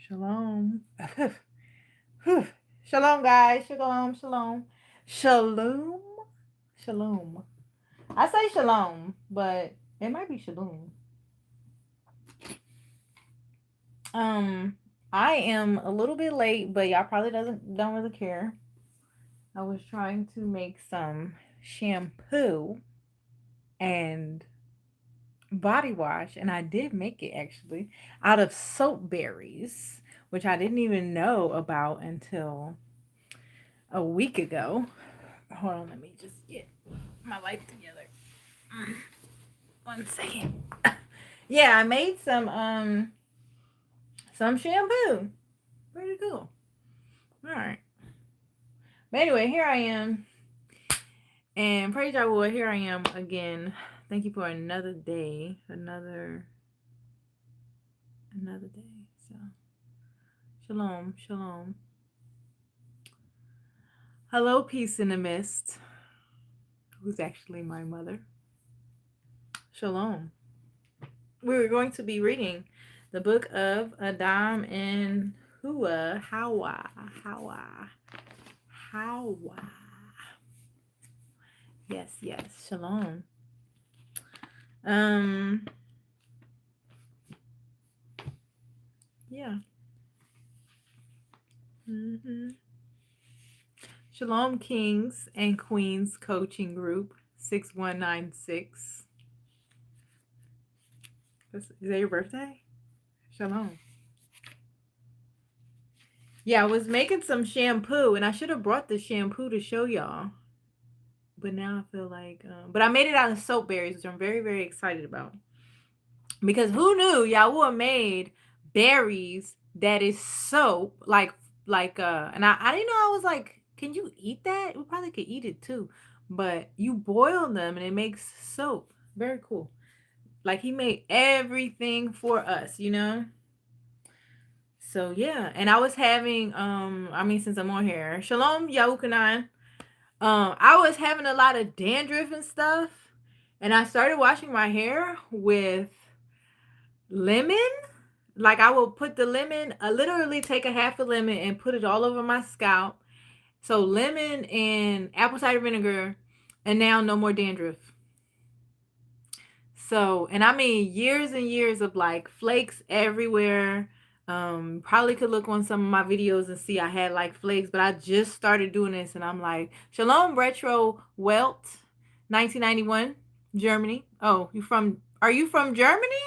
Shalom. Shalom, guys. Shalom, shalom. Shalom. Shalom. I say shalom, but it might be shalom. Um, I am a little bit late, but y'all probably don't really care. I was trying to make some shampoo and body wash, and I did make it actually out of soap berries, which I didn't even know about until a week ago. Hold on, let me just get my life together. Mm, 1 second. Yeah, I made some shampoo. Pretty cool. All right. But anyway, here I am. And praise Yahuah, here I am again. Thank you for another day. Another day. So shalom, shalom. Hello, peace in the mist. Who's actually my mother. Shalom. We're going to be reading the book of Adam and Hawa. Yes, shalom. Yeah. Shalom, Kings and Queens Coaching Group 6196. Is that your birthday? Shalom. Yeah, I was making some shampoo, and I should have brought the shampoo to show y'all. But now I feel like, but I made it out of soap berries, which I'm very, very excited about. Because who knew Yahuah made berries that is soap, and I didn't know. I was like, can you eat that? We probably could eat it too. But you boil them and it makes soap. Very cool. Like he made everything for us, you know? So yeah. And I was having since I'm on here, Shalom Yahukanan. I was having a lot of dandruff and stuff. And I started washing my hair with lemon. Like I will put the lemon, I literally take a half a lemon and put it all over my scalp. So lemon and apple cider vinegar, and now no more dandruff. So, and I mean years and years of like flakes everywhere. Probably could look on some of my videos and see I had like flakes, but I just started doing this and I'm like, Shalom Retro Welt, 1991, Germany. Oh, are you from Germany?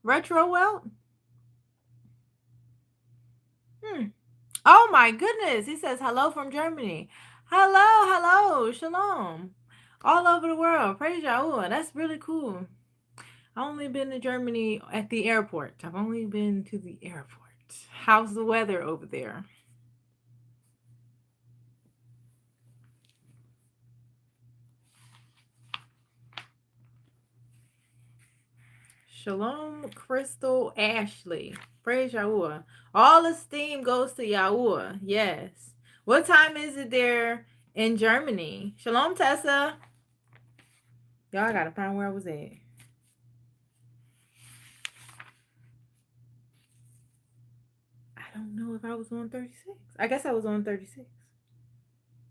Retro Welt? Oh my goodness. He says hello from Germany. Hello, shalom. All over the world. Praise Yahuah. That's really cool. I've only been to Germany at the airport. I've only been to the airport. How's the weather over there? Shalom, Crystal Ashley. Praise Yahuah. All esteem goes to Yahuah. Yes. What time is it there in Germany? Shalom, Tessa. Y'all gotta find where I was at. I don't know if I was on 36. I guess I was on 36.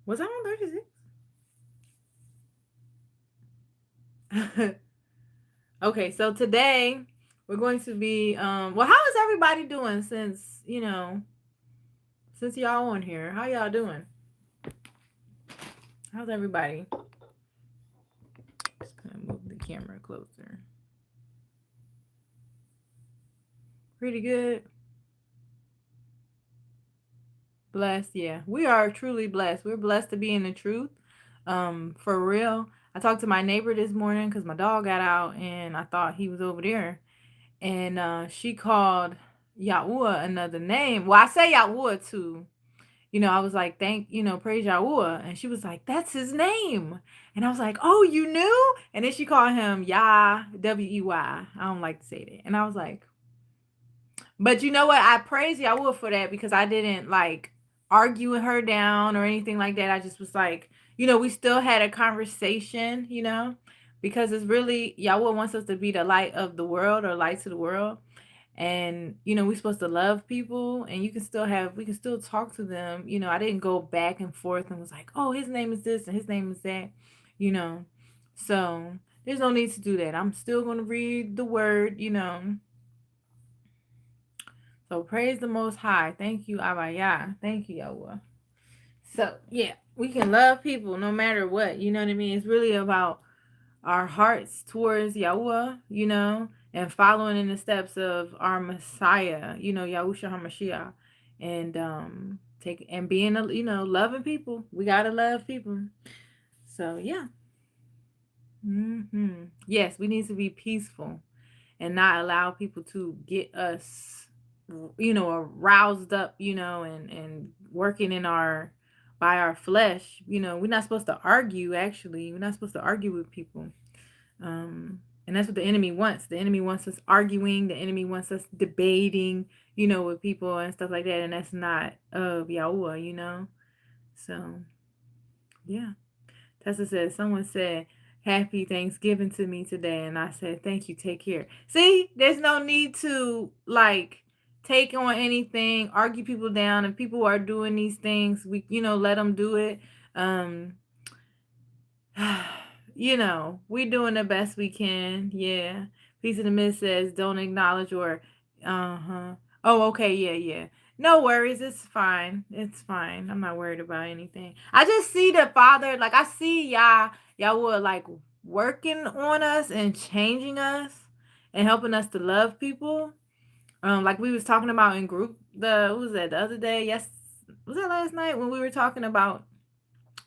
Was I on 36? Okay, so today we're going to be well, how is everybody doing since y'all on here? How y'all doing? How's everybody? Just gonna move the camera closer. Pretty good. Blessed, yeah. We are truly blessed. We're blessed to be in the truth. For real. I talked to my neighbor this morning because my dog got out and I thought he was over there. And she called Yahuah another name. Well, I say Yahuah too. I was like, praise Yahuah. And she was like, that's his name. And I was like, oh, you knew? And then she called him Yah, W-E-Y. I don't like to say that. And I was like, but you know what? I praise Yahuah for that because I didn't like argue with her down or anything like that. I just was like, we still had a conversation, because it's really, Yahuah wants us to be the light of the world or light to the world. And, we're supposed to love people, and we can still talk to them. I didn't go back and forth and was like, oh, his name is this and his name is that, you know. So there's no need to do that. I'm still going to read the word. So praise the Most High. Thank you, Abaya. Thank you, Yahuah. So, yeah, we can love people no matter what. You know what I mean? It's really about our hearts towards Yahuah, and following in the steps of our Messiah, Yahusha HaMashiach. And being loving people. We gotta love people. So yeah. Yes, we need to be peaceful and not allow people to get us roused up, and working in our by our flesh. We're not supposed to argue. Actually, we're not supposed to argue with people. And that's what the enemy wants. The enemy wants us arguing. The enemy wants us debating, with people and stuff like that. And that's not of Yahuah. So, yeah. Tessa said, someone said, happy Thanksgiving to me today. And I said, thank you. Take care. See, there's no need to take on anything, argue people down. If people are doing these things, we, let them do it. We doing the best we can. Yeah. Piece of the Mist says, don't acknowledge or, oh, okay. Yeah. No worries. It's fine. It's fine. I'm not worried about anything. I just see the Father, I see Yahuah working on us and changing us and helping us to love people. Like we was talking about in group, what was that, the other day? Yes. Was that last night when we were talking about,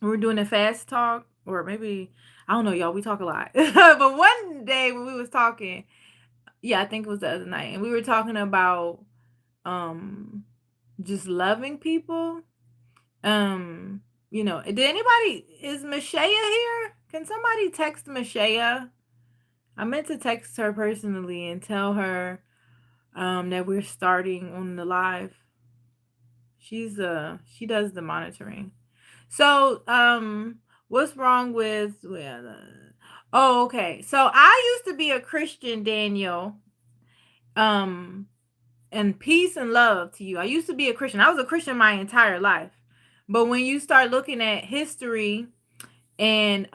we were doing a fast talk? Or maybe, I don't know, y'all, we talk a lot. But one day when we was talking, yeah, I think it was the other night, and we were talking about just loving people. Did anybody, is Mashaya here? Can somebody text Mashaya? I meant to text her personally and tell her that we're starting on the live. She does the monitoring. So, what's wrong with, oh, okay. So I used to be a Christian, Daniel. And peace and love to you. I used to be a Christian. I was a Christian my entire life. But when you start looking at history and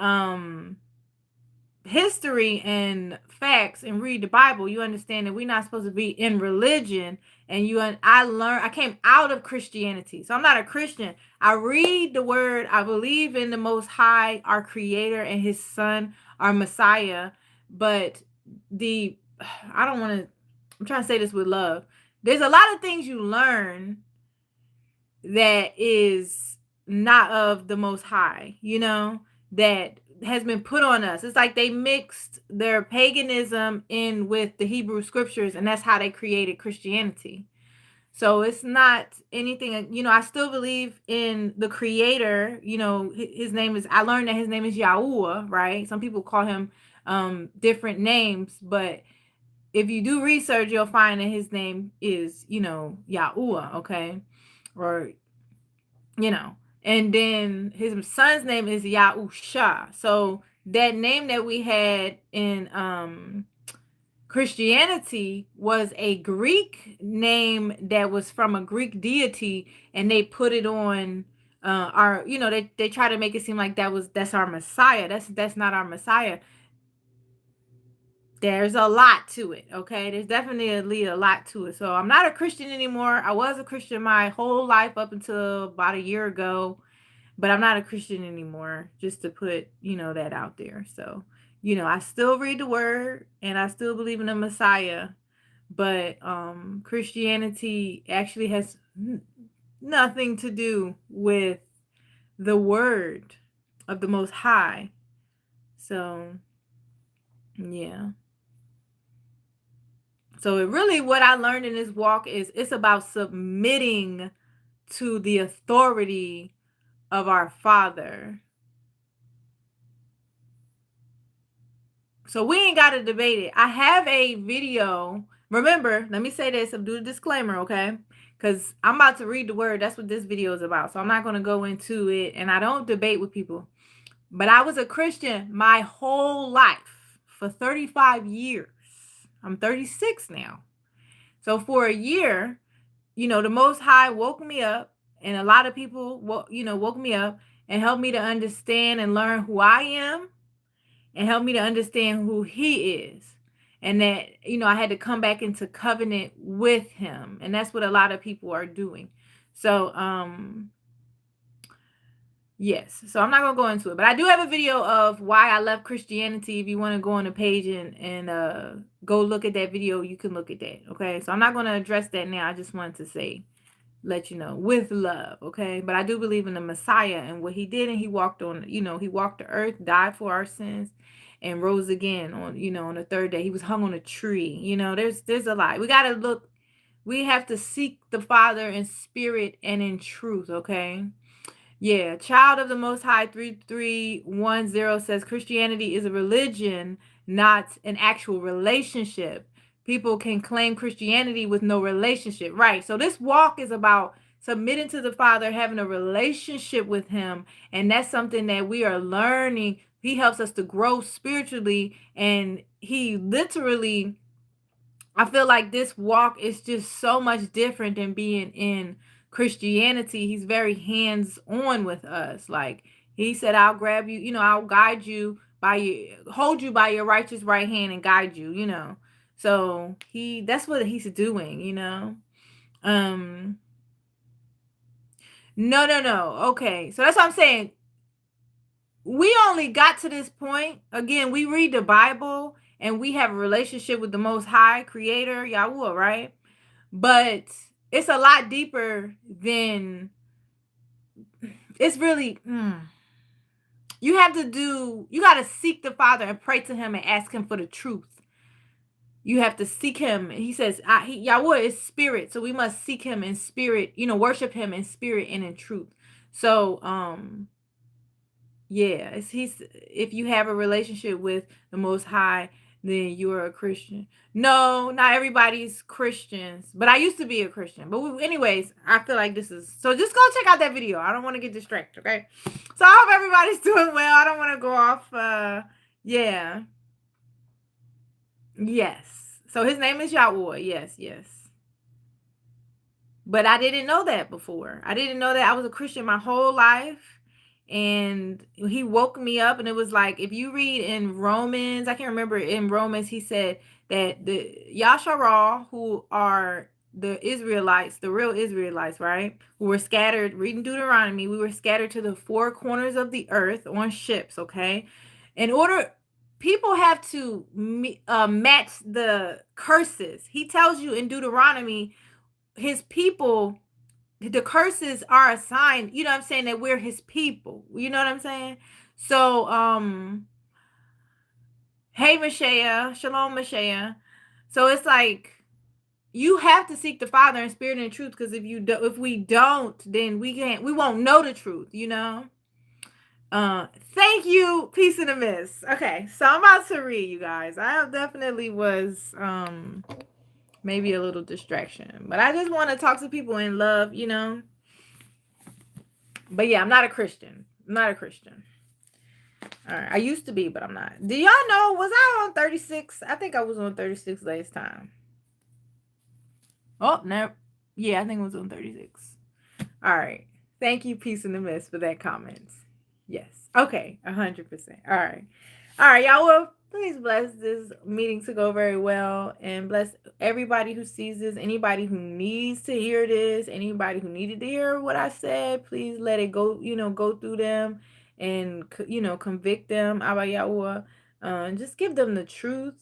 facts and read the Bible, you understand that we're not supposed to be in religion. And I came out of Christianity. So I'm not a Christian. I read the word. I believe in the Most High, our Creator, and His Son, our Messiah. But I'm trying to say this with love. There's a lot of things you learn that is not of the Most High, that has been put on us. It's like they mixed their paganism in with the Hebrew scriptures, and that's how they created Christianity. So it's not anything, I still believe in the Creator. I learned that his name is Yahuah, right? Some people call him different names, but if you do research, you'll find that his name is, Yahuah, okay? Or, and then his son's name is Yahusha. So that name that we had in Christianity was a Greek name that was from a Greek deity, and they put it on our, they try to make it seem like that's our Messiah. That's not our Messiah. There's a lot to it, okay? There's definitely a lot to it. So I'm not a Christian anymore. I was a Christian my whole life up until about a year ago, but I'm not a Christian anymore, just to put, that out there. So, I still read the word and I still believe in the Messiah, but Christianity actually has nothing to do with the word of the Most High. So, yeah. So what I learned in this walk is it's about submitting to the authority of our Father. So we ain't got to debate it. I have a video. Remember, let me say this. I'll do the disclaimer, okay? Because I'm about to read the word. That's what this video is about. So I'm not going to go into it. And I don't debate with people. But I was a Christian my whole life for 35 years. I'm 36 now. So for a year, the Most High woke me up, and a lot of people, woke me up and helped me to understand and learn who I am, and helped me to understand who He is, and that I had to come back into covenant with Him, and that's what a lot of people are doing. So yes, so I'm not gonna go into it, but I do have a video of why I left Christianity. If you want to go on the page and go look at that video, you can look at that. Okay, so I'm not gonna address that now. I just wanted to say, let you know, with love. Okay, but I do believe in the Messiah and what He did, and He walked on, He walked the earth, died for our sins, and rose again on, on the third day. He was hung on a tree. There's a lot. We gotta look. We have to seek the Father in spirit and in truth. Okay. Yeah, Child of the Most High 3310 says Christianity is a religion, not an actual relationship. People can claim Christianity with no relationship. Right. So this walk is about submitting to the Father, having a relationship with Him. And that's something that we are learning. He helps us to grow spiritually. And He literally, I feel like this walk is just so much different than being in Christianity. He's very hands-on with us. Like He said, I'll grab you, I'll guide you hold you by your righteous right hand and guide you. So that's what He's doing. No. Okay. So that's what I'm saying. We only got to this point. Again, we read the Bible and we have a relationship with the Most High Creator Yahuah, right? But it's a lot deeper than it's really. You got to seek the Father and pray to Him and ask Him for the truth. You have to seek Him. He says, Yahuah is spirit, so we must seek Him in spirit, worship Him in spirit and in truth. So, yeah, if you have a relationship with the Most High, then you're a Christian. No, not everybody's Christians, but I used to be a Christian. But anyways, I feel like this is so. Just go check out that video. I don't want to get distracted. Okay, so I hope everybody's doing well. I don't want to go off. Yeah, yes. So His name is Yahuah. Yes. But I didn't know that before. I didn't know that. I was a Christian my whole life. And He woke me up, and it was like, if you read in Romans, I can't remember, in Romans, He said that the Yashar'al, who are the Israelites, the real Israelites, right? Who were scattered, reading Deuteronomy, we were scattered to the four corners of the earth on ships, okay? People have to match the curses. He tells you in Deuteronomy, His people, the curses are assigned, what I'm saying, that we're His people. You know what I'm saying? So, hey, Mashiach, Shalom, Mashiach. So it's like, you have to seek the Father in spirit and truth, because if we don't, then we won't know the truth, Thank you, peace in the mist. Okay, so I'm about to read, you guys. I definitely was, maybe a little distraction, but I just want to talk to people in love, But yeah, I'm not a Christian. All right. I used to be, but I'm not. Do y'all know, was I on 36? I think I was on 36 last time. Oh, no. Yeah, I think it was on 36. All right. Thank you, Peace in the Mist, for that comment. Yes. Okay. 100%. All right. All right, y'all. Well, please bless this meeting to go very well, and bless everybody who sees this, anybody who needs to hear this, anybody who needed to hear what I said. Please let it go, go through them and, convict them, Abba Yahuah. Just give them the truth,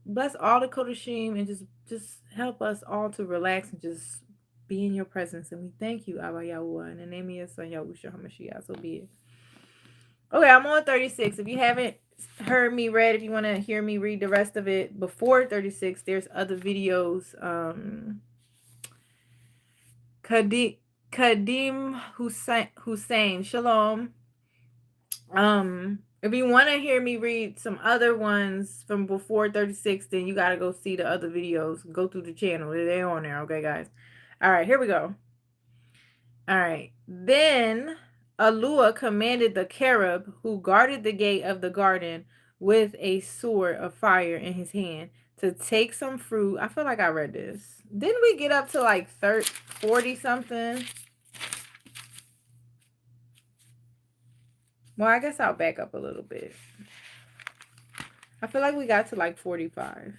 bless all the Kodashim, and just help us all to relax and just be in your presence. And we thank you, Abba Yahuah, in the name of your son, Yahusha HaMashiach. So be it. Okay, I'm on 36. If you haven't heard me read, if you want to hear me read the rest of it before 36, there's other videos. Kadim Hussein, Shalom. If you want to hear me read some other ones from before 36, then you got to go see the other videos. Go through the channel. They're on there, okay, guys? All right, here we go. All right. Then Yahuah commanded the cherub who guarded the gate of the garden with a sword of fire in his hand to take some fruit. I feel like I read this. Didn't we get up to like 40 something? Well, I guess I'll back up a little bit. I feel like we got to like 45.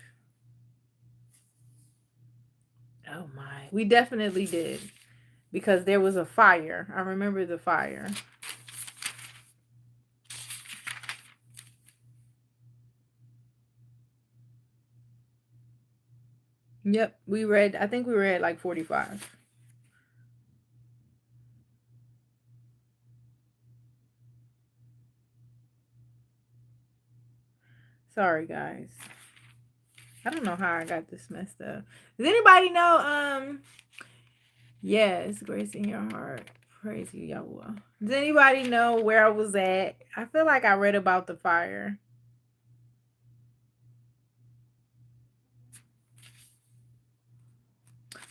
Oh my. We definitely did. Because there was a fire. I remember the fire. Yep, I think we read like 45. Sorry, guys. I don't know how I got this messed up. Does anybody know, yes, grace in your heart. Praise you, Yahuah. Does anybody know where I was at? I feel like I read about the fire.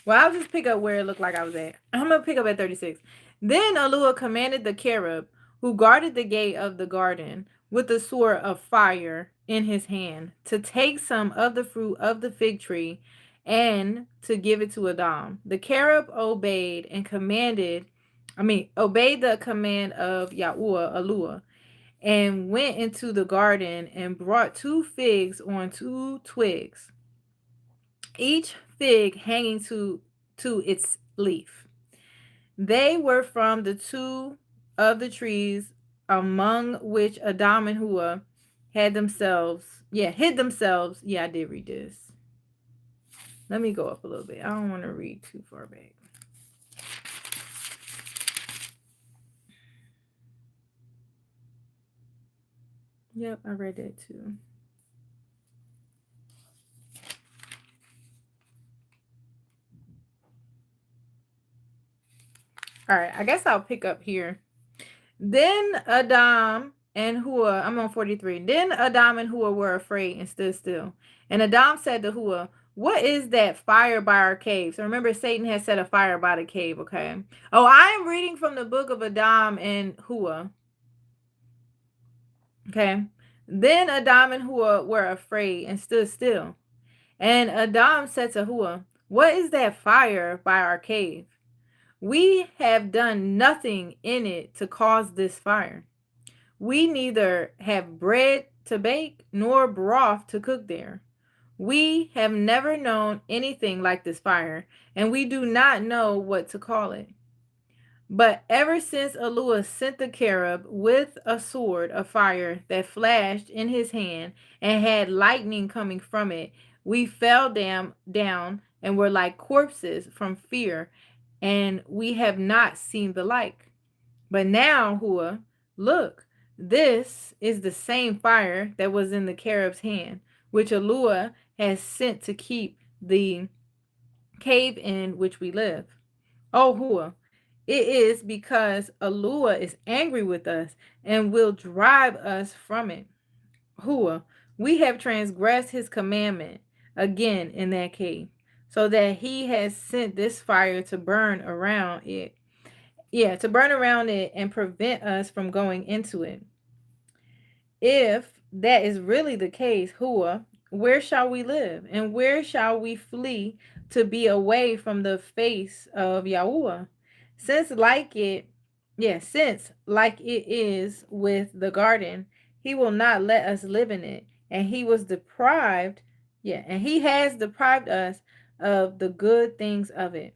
Well, I'll just pick up where it looked like I was at. I'm going to pick up at 36. Then Yahuah commanded the cherub who guarded the gate of the garden with the sword of fire in his hand to take some of the fruit of the fig tree and to give it to Adam. The cherub obeyed the command of Yahuah, and went into the garden and brought 2 figs on 2 twigs, each fig hanging to its leaf. They were from the 2 of the trees among which Adam and Hua hid themselves. Yeah, I did read this. Let me go up a little bit. I don't want to read too far back. Yep, I read that too. All right, I guess I'll pick up here. Then Adam and Hua, I'm on 43. Then Adam and Hua were afraid and stood still. And Adam said to Hua, "What is that fire by our cave?" So remember, Satan has set a fire by the cave, okay? Oh, I am reading from the book of Adam and Hua. Okay. Then Adam and Hua were afraid and stood still. And Adam said to Hua, "What is that fire by our cave? We have done nothing in it to cause this fire. We neither have bread to bake nor broth to cook there. We have never known anything like this fire, and we do not know what to call it. But ever since Yahuah sent the cherub with a sword of fire that flashed in his hand and had lightning coming from it, we fell down and were like corpses from fear, and we have not seen the like. But now, Hua, look, this is the same fire that was in the cherub's hand, which Yahuah has sent to keep the cave in which we live. Oh, Hua, it is because Yahuah is angry with us and will drive us from it. Hua, we have transgressed his commandment again in that cave, so that he has sent this fire to burn around it. Yeah, to burn around it and prevent us from going into it. If that is really the case, Hua, where shall we live? And where shall we flee to be away from the face of Yahuah? Since like it is with the garden, he will not let us live in it. And he has deprived us of the good things of it.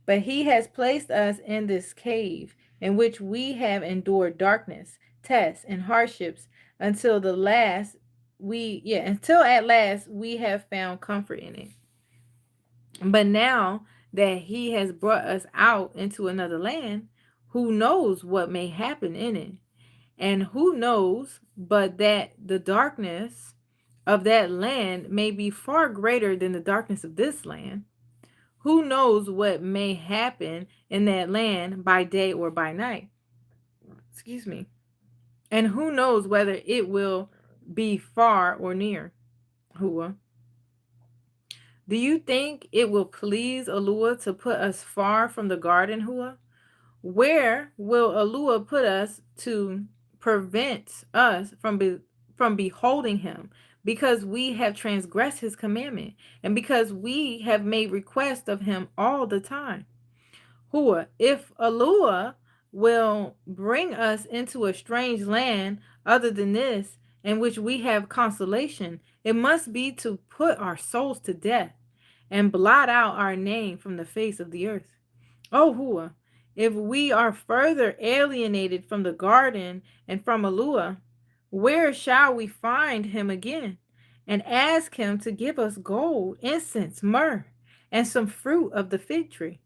But he has placed us in this cave in which we have endured darkness, tests, and hardships until at last we have found comfort in it. But now that he has brought us out into another land, who knows what may happen in it? And who knows but that the darkness of that land may be far greater than the darkness of this land? Who knows what may happen in that land by day or by night? Excuse me. And who knows whether it will be far or near? Hua. Do you think it will please Yahuah to put us far from the garden, Hua? Where will Yahuah put us to prevent us from beholding him? because we have transgressed his commandment, and because we have made request of him all the time. Hua, if Alua will bring us into a strange land other than this, in which we have consolation, it must be to put our souls to death and blot out our name from the face of the earth. Oh, Hua, if we are further alienated from the garden and from Alua, where shall we find him again? And ask him to give us gold, incense, myrrh, and some fruit of the fig tree.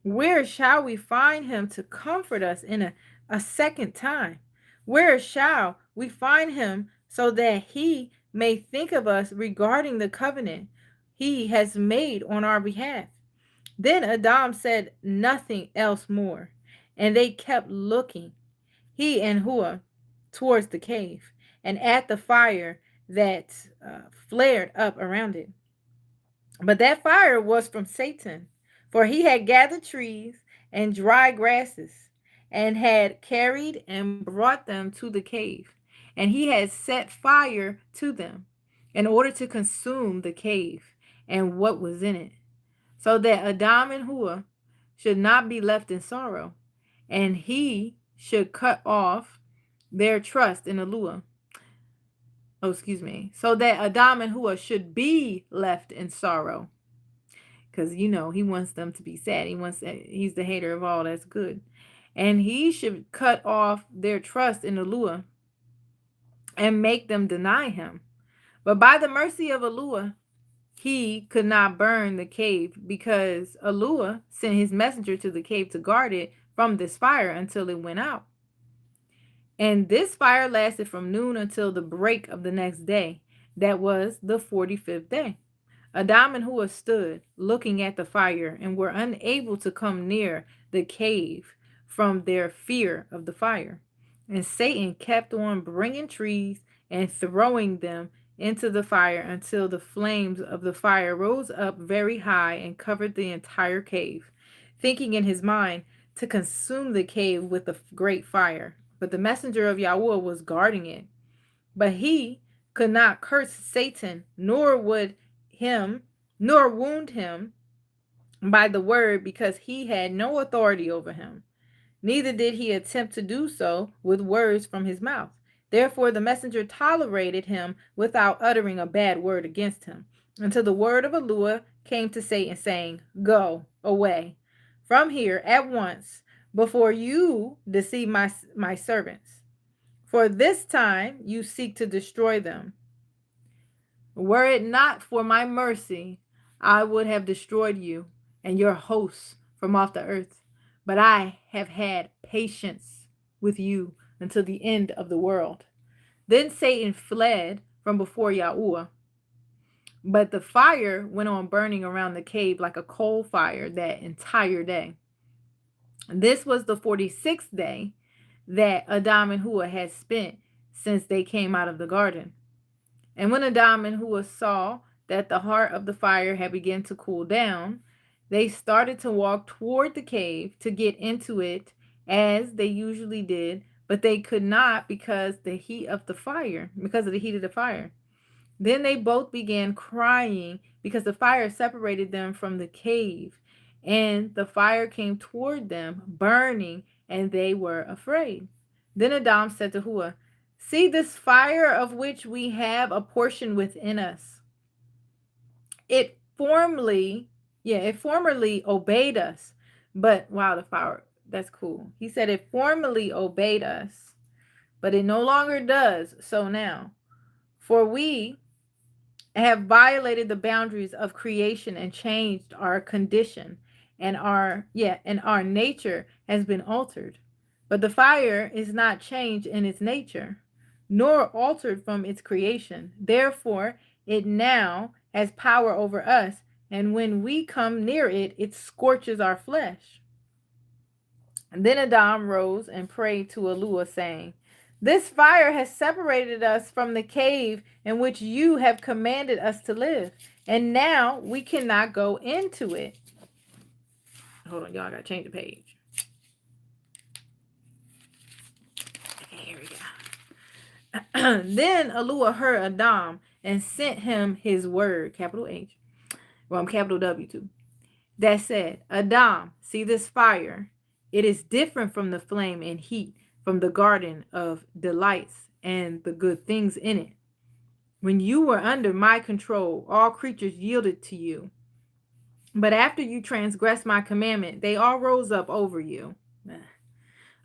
Where shall we find him to comfort us in a second time? Where shall we find him so that he may think of us regarding the covenant he has made on our behalf? Then Adam said nothing else more, and they kept looking, he and Hua, towards the cave and at the fire that flared up around it. But that fire was from Satan, for he had gathered trees and dry grasses and had carried and brought them to the cave. And he had set fire to them in order to consume the cave and what was in it, so that Adam and Hua should not be left in sorrow, and he should cut off their trust in Alua. Oh, excuse me. So that Adam and Hua should be left in sorrow, because he wants them to be sad. He's the hater of all that's good, and he should cut off their trust in Alua and make them deny him. But by the mercy of Alua, he could not burn the cave, because Alua sent his messenger to the cave to guard it from this fire until it went out. And this fire lasted from noon until the break of the next day. That was the 45th day. Adam and Hua stood looking at the fire and were unable to come near the cave from their fear of the fire. And Satan kept on bringing trees and throwing them into the fire until the flames of the fire rose up very high and covered the entire cave, thinking in his mind to consume the cave with a great fire. But the messenger of Yahuah was guarding it. But he could not curse Satan, nor wound him by the word, because he had no authority over him. Neither did he attempt to do so with words from his mouth. Therefore the messenger tolerated him without uttering a bad word against him, until the word of Alua came to Satan, saying, "Go away from here at once, before you deceive my servants. For this time you seek to destroy them. Were it not for my mercy, I would have destroyed you and your hosts from off the earth. But I have had patience with you until the end of the world." Then Satan fled from before Yahuah. But the fire went on burning around the cave like a coal fire that entire day. This was the 46th day that Adam and Hua had spent since they came out of the garden. And when Adam and Hua saw that the heart of the fire had begun to cool down, they started to walk toward the cave to get into it as they usually did, but they could not because of the heat of the fire. Then they both began crying because the fire separated them from the cave, and the fire came toward them, burning, and they were afraid. Then Adam said to Hua, "See this fire of which we have a portion within us. It formerly obeyed us, but," wow, the fire, that's cool. He said it formerly obeyed us, but it no longer does so now. For we have violated the boundaries of creation and changed our condition, and our nature has been altered. But the fire is not changed in its nature, nor altered from its creation. Therefore, it now has power over us, and when we come near it, it scorches our flesh. And then Adam rose and prayed to Alua, saying, "This fire has separated us from the cave in which you have commanded us to live, and now we cannot go into it." Hold on, y'all, I gotta change the page. Okay, here we go. Then Alua heard Adam and sent him his word, capital H, well, capital W too, that said, Adam, see this fire? It is different from the flame and heat from the garden of delights and the good things in it. When you were under my control, all creatures yielded to you. But after you transgressed my commandment, they all rose up over you.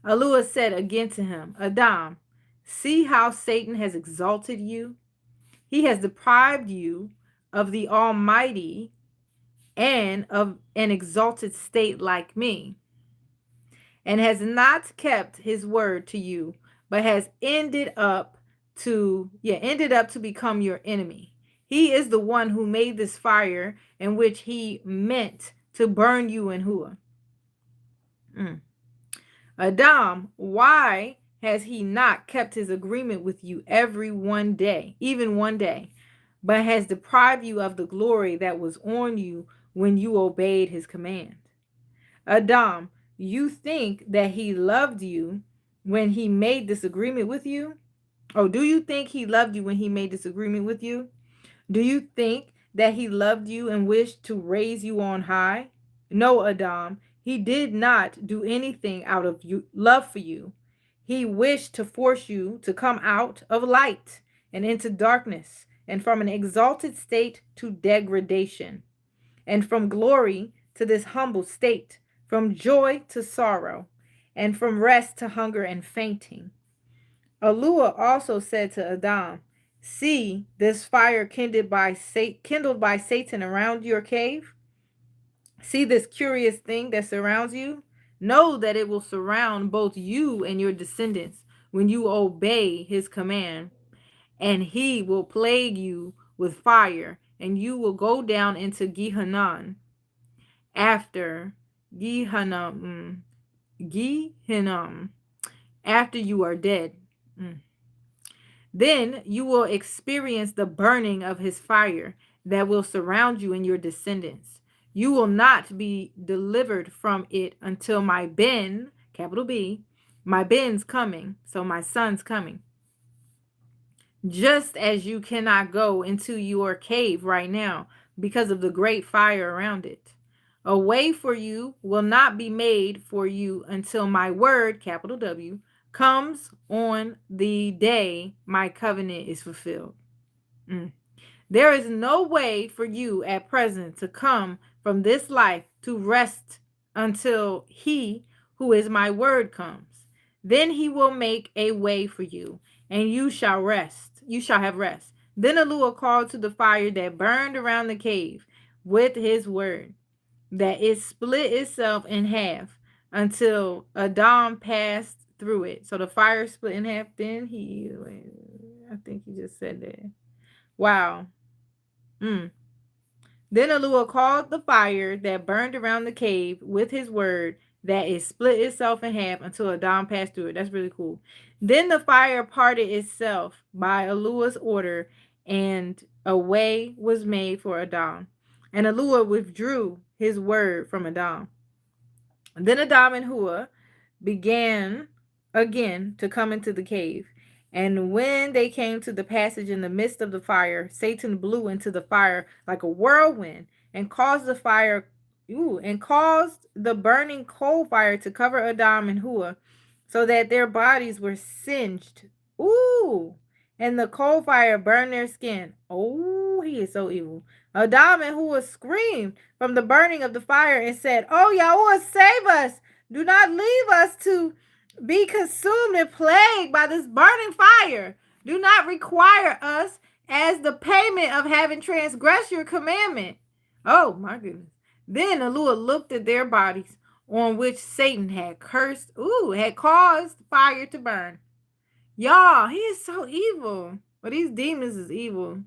Yahuah said again to him, Adam, see how Satan has exalted you? He has deprived you of the Almighty and of an exalted state like me, and has not kept his word to you, but has ended up to become your enemy. He is the one who made this fire in which he meant to burn you in Hua. Adam, why has he not kept his agreement with you even one day, but has deprived you of the glory that was on you when you obeyed his command? Adam, you think that he loved you when he made this agreement with you? Oh, do you think he loved you when he made this agreement with you? Do you think that he loved you and wished to raise you on high? No, Adam, he did not do anything out of love for you. He wished to force you to come out of light and into darkness, and from an exalted state to degradation, and from glory to this humble state, from joy to sorrow, and from rest to hunger and fainting. Yahuah also said to Adam, see this fire kindled by Satan around your cave? See this curious thing that surrounds you? Know that it will surround both you and your descendants when you obey his command, and he will plague you with fire, and you will go down into Gehenna after Gehenna after you are dead. Then you will experience the burning of his fire that will surround you and your descendants. You will not be delivered from it until my Ben, capital B, my Ben's coming, so my son's coming. Just as you cannot go into your cave right now because of the great fire around it. A way for you will not be made for you until my word, capital W, comes on the day my covenant is fulfilled. There is no way for you at present to come from this life to rest until he who is my word comes. Then he will make a way for you, and you shall rest. You shall have rest. Then Yahuah called to the fire that burned around the cave with his word, that it split itself in half until Adam passed through it. So the fire split in half. Then I think he just said that. Wow. Then Yahuah called the fire that burned around the cave with his word, that it split itself in half until Adam passed through it. That's really cool. Then the fire parted itself by Yahuah's order, and a way was made for Adam. And Yahuah withdrew his word from Adam. Then Adam and Hua began again to come into the cave. And when they came to the passage in the midst of the fire, Satan blew into the fire like a whirlwind and caused the burning coal fire to cover Adam and Hua, so that their bodies were singed. And the coal fire burned their skin. He is so evil. Adam and Hua screamed from the burning of the fire and said, "Oh, Yahuah, save us. Do not leave us to be consumed and plagued by this burning fire. Do not require us as the payment of having transgressed your commandment." Oh, my goodness. Then Yahuah looked at their bodies, on which Satan had caused fire to burn. Y'all, he is so evil. But these demons is evil.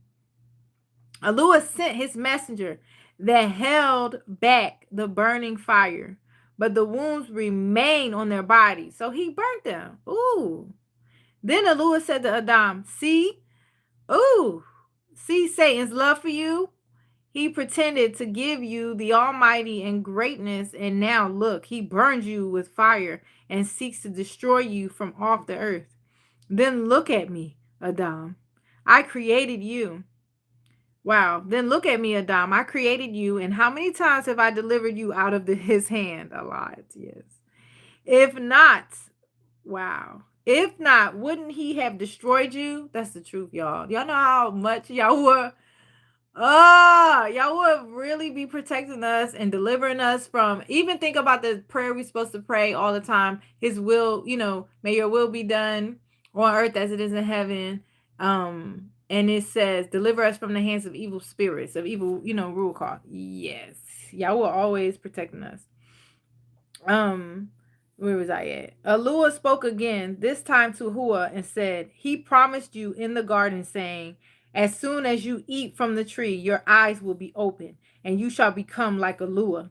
Yahuah sent his messenger that held back the burning fire, but the wounds remained on their bodies, so he burnt them. Then Yahuah said to Adam, see Satan's love for you? He pretended to give you the Almighty and greatness, and now look, he burns you with fire and seeks to destroy you from off the earth. Then look at me, Adam. I created you. Wow. Then look at me, Adam. I created you, and how many times have I delivered you out of his hand? A lot, yes. If not, wow. If not, wouldn't he have destroyed you? That's the truth, y'all. Y'all know how much Yahuah, Yahuah really be protecting us and delivering us from, even think about the prayer we're supposed to pray all the time. His will, may your will be done on earth as it is in heaven. And it says, deliver us from the hands of evil spirits, of evil, Ruach. Yes. Yahuah always protecting us. Where was I at? Yahuah spoke again, this time to Hua, and said, he promised you in the garden, saying, as soon as you eat from the tree, your eyes will be open, and you shall become like Yahuah,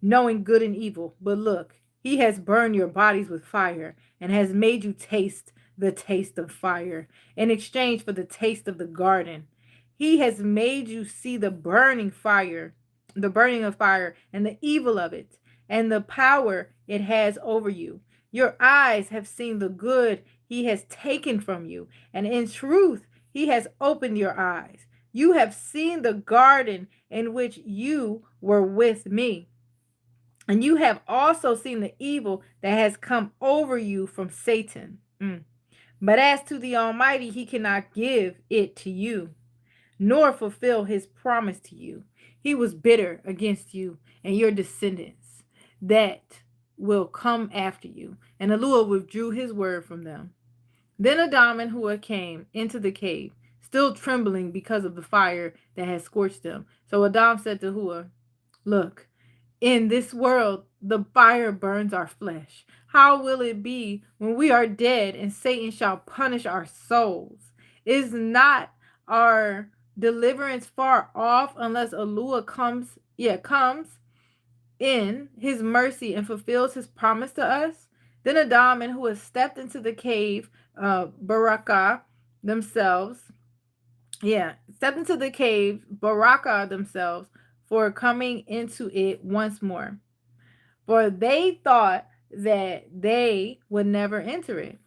knowing good and evil. But look, he has burned your bodies with fire, and has made you taste the taste of fire, in exchange for the taste of the garden. He has made you see the burning of fire, and the evil of it, and the power it has over you. Your eyes have seen the good he has taken from you, and in truth, he has opened your eyes. You have seen the garden in which you were with me. And you have also seen the evil that has come over you from Satan. But as to the Almighty, he cannot give it to you, nor fulfill his promise to you. He was bitter against you and your descendants that will come after you. And Yahuah withdrew his word from them. Then Adam and Hua came into the cave, still trembling because of the fire that had scorched them. So Adam said to Hua, look, in this world, the fire burns our flesh. How will it be when we are dead and Satan shall punish our souls? Is not our deliverance far off unless Yahuah comes in his mercy and fulfills his promise to us? Then Adam and Hua stepped into the cave, Baraka themselves. Stepped into the cave, Baraka themselves, for coming into it once more. For they thought that they would never enter it.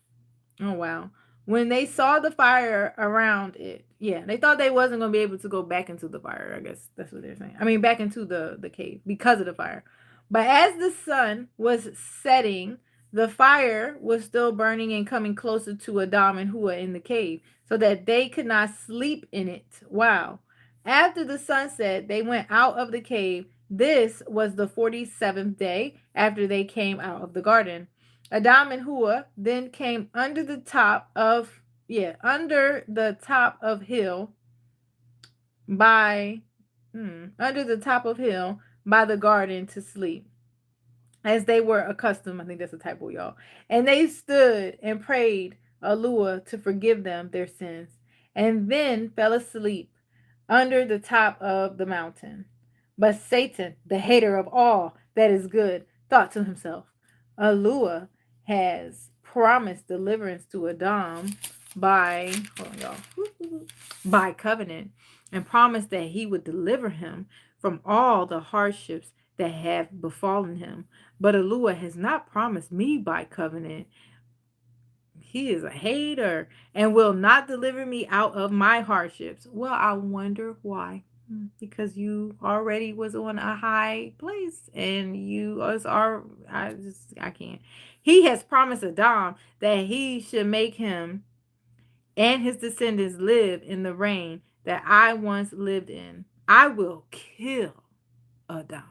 Oh, wow. When they saw the fire around it, they thought they wasn't going to be able to go back into the fire. I guess that's what they're saying. I mean, back into the cave because of the fire. But as the sun was setting, the fire was still burning and coming closer to Adam and Hua in the cave, so that they could not sleep in it. Wow. After the sunset, they went out of the cave. This was the 47th day after they came out of the garden. Adam and Hua then came under the top of hill by the garden to sleep, as they were accustomed. I think that's a typo, y'all. And they stood and prayed Yahuah to forgive them their sins, and then fell asleep under the top of the mountain. But Satan, the hater of all that is good, thought to himself, Yahuah has promised deliverance to Adam by covenant, and promised that he would deliver him from all the hardships that have befallen him. But Yahuah has not promised me by covenant. He is a hater and will not deliver me out of my hardships. Well, I wonder why. Because you already was on a high place, and I can't. He has promised Adam that he should make him and his descendants live in the reign that I once lived in. I will kill Adam.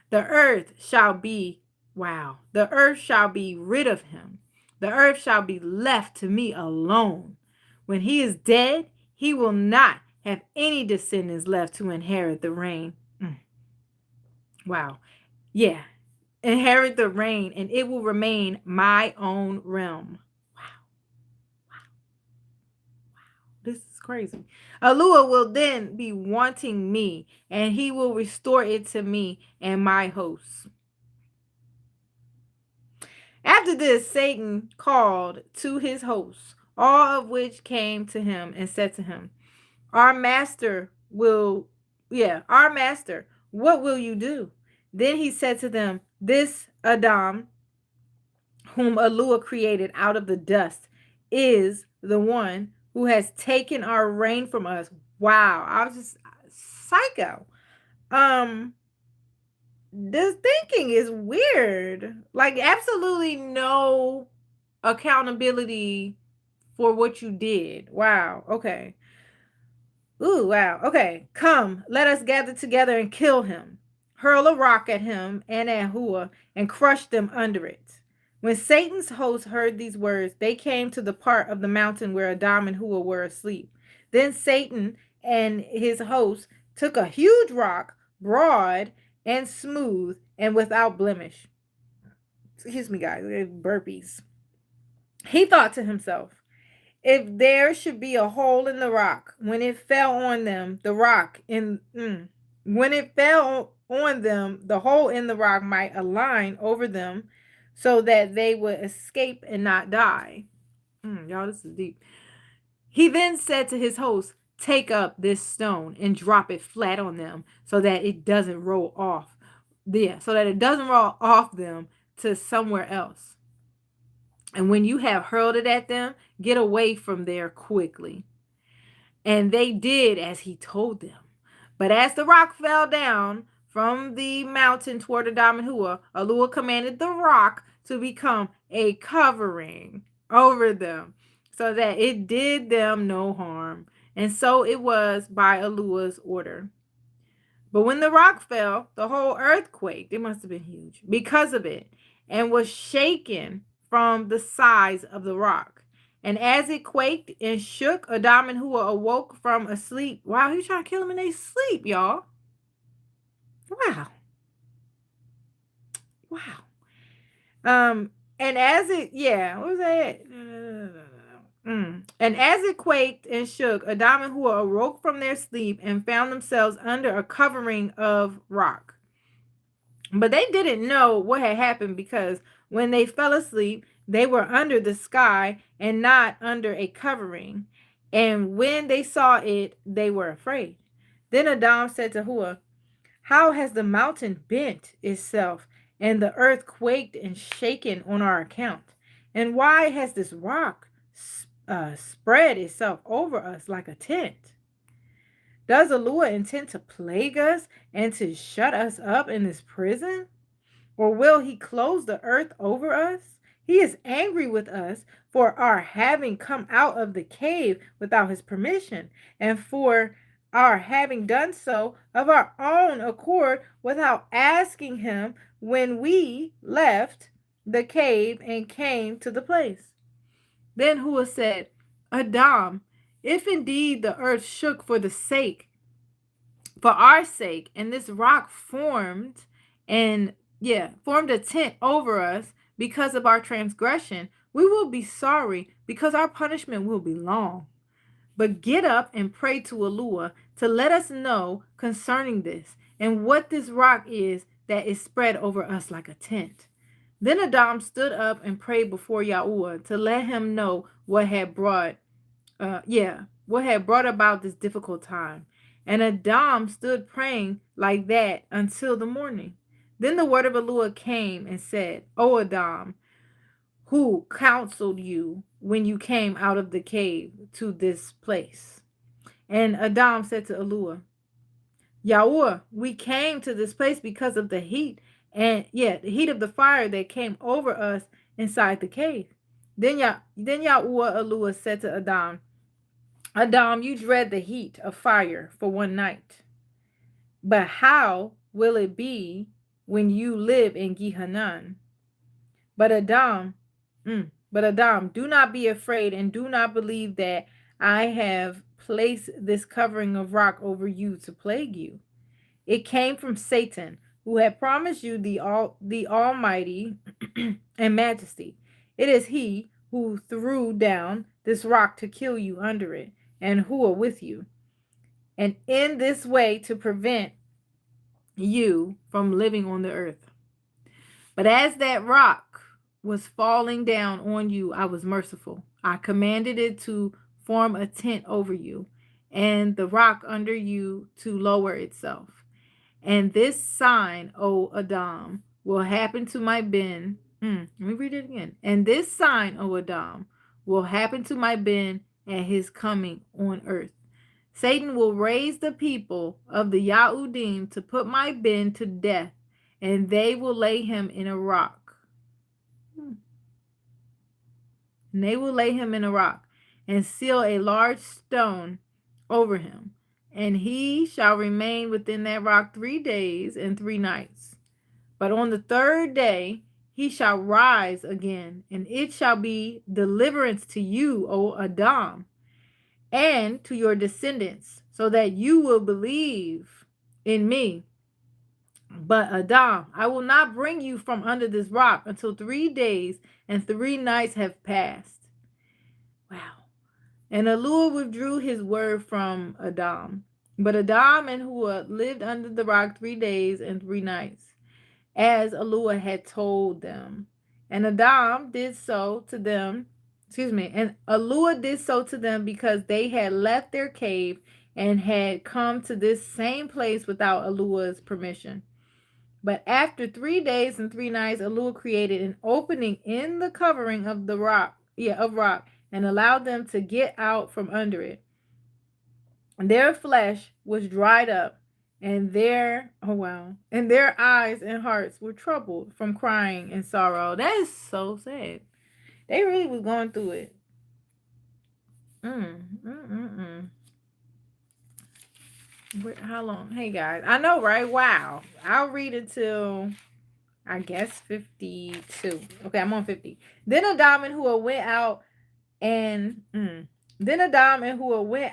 The earth shall be rid of him. The earth shall be left to me alone. When he is dead, he will not have any descendants left to inherit the reign. Wow. Yeah. Inherit the reign, and it will remain my own realm. Wow. This is crazy. Yahuah will then be wanting me, and he will restore it to me and my hosts. After this, Satan called to his hosts, all of which came to him, and said to him, Our master, what will you do? Then he said to them, This Adam, whom Yahuah created out of the dust, is the one who has taken our reign from us. Wow, I was just psycho. This thinking is weird. Like, absolutely no accountability for what you did. Wow. Okay. Ooh, wow. Okay. Come, let us gather together and kill him. Hurl a rock at him and at Yahuah and crush them under it. When Satan's hosts heard these words, they came to the part of the mountain where Adam and Yahuah were asleep. Then Satan and his hosts took a huge rock, broad and smooth and without blemish. Excuse me, guys, burpees. He thought to himself, if there should be a hole in the rock, when it fell on them, when it fell on them, the hole in the rock might align over them so that they would escape and not die. Y'all, this is deep. He then said to his host, take up this stone and drop it flat on them so that it doesn't roll off. Yeah, so that it doesn't roll off them to somewhere else. And when you have hurled it at them, get away from there quickly. And they did as he told them. But as the rock fell down from the mountain toward Adam and Yahuah commanded the rock to become a covering over them so that it did them no harm. And so it was by Yahuah's order. But when the rock fell, the whole earth quaked. It must have been huge because of it, and was shaken from the size of the rock. And as it quaked and shook, Adam and Yahuah awoke from a sleep. Wow, he trying to kill them in their sleep, y'all. Wow. And as it, what was that? And as it quaked and shook, Adam and Yahuah awoke from their sleep and found themselves under a covering of rock. But they didn't know what had happened because when they fell asleep, they were under the sky and not under a covering. And when they saw it, they were afraid. Then Adam said to Yahuah, how has the mountain bent itself and the earth quaked and shaken on our account? And why has this rock spread itself over us like a tent? Does Yahuah intend to plague us and to shut us up in this prison? Or will he close the earth over us? He is angry with us for our having come out of the cave without his permission, and for our having done so of our own accord without asking him when we left the cave and came to the place. Then Yahuah said, Adam, if indeed the earth shook for our sake, and this rock formed a tent over us because of our transgression, we will be sorry because our punishment will be long. But get up and pray to Yahuah to let us know concerning this and what this rock is that is spread over us like a tent. Then Adam stood up and prayed before Yahuah to let him know what had brought about this difficult time. And Adam stood praying like that until the morning. Then the word of Yahuah came and said, O Adam, who counseled you when you came out of the cave to this place? And Adam said to Yahuah, we came to this place because of the heat the heat of the fire that came over us inside the cave. Then Yahuah said to Adam, you dread the heat of fire for one night. But how will it be when you live in Gehenna? But Adam, do not be afraid and do not believe that I have placed this covering of rock over you to plague you. It came from Satan, who had promised you the Almighty and Majesty. It is he who threw down this rock to kill you under it, and who are with you, and in this way to prevent you from living on the earth. But as that rock was falling down on you, I was merciful. I commanded it to form a tent over you, and the rock under you to lower itself. And this sign, O Adam, will happen to my bin. Let me read it again. And this sign, O Adam, will happen to my bin at his coming on earth. Satan will raise the people of the Yahudim to put my Ben to death, and they will lay him in a rock. And they will lay him in a rock, and seal a large stone over him. And he shall remain within that rock 3 days and 3 nights. But on the 3rd day he shall rise again, and it shall be deliverance to you, O Adam, and to your descendants, so that you will believe in me. But Adam, I will not bring you from under this rock until 3 days and 3 nights have passed. Wow. And Yahuah withdrew his word from Adam. But Adam and Yahuah lived under the rock 3 days and 3 nights, as Yahuah had told them. And Adam did so to them, and Yahuah did so to them because they had left their cave and had come to this same place without Yahuah's permission. But after 3 days and 3 nights, Yahuah created an opening in the covering of the rock, and allowed them to get out from under it. And their flesh was dried up, and their eyes and hearts were troubled from crying and sorrow. That is so sad. They really was going through it. How long? Hey guys, I know, right? Wow. I'll read it till I guess 52. Okay, I'm on 50. Then Adam and Yahuah went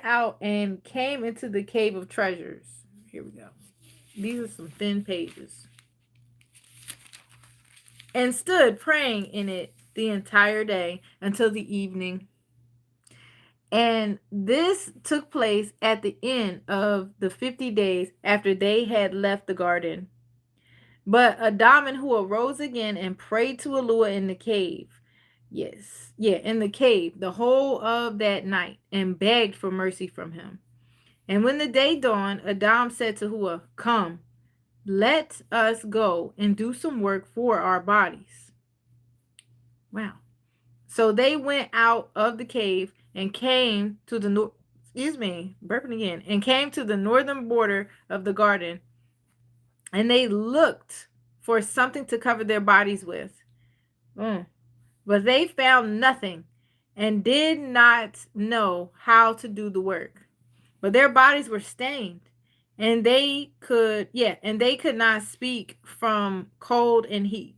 out and came into the cave of treasures. Here we go. These are some thin pages. And stood praying in it the entire day until the evening. And this took place at the end of the 50 days after they had left the garden. But Adam and Yahuah rose again and prayed to Yahuah in the cave. In the cave the whole of that night, and begged for mercy from him. And when the day dawned, Adam said to Yahuah, "Come, let us go and do some work for our bodies." Wow. So they went out of the cave and came to the and came to the northern border of the garden. And they looked for something to cover their bodies with. But they found nothing and did not know how to do the work. But their bodies were stained, and they could not speak from cold and heat.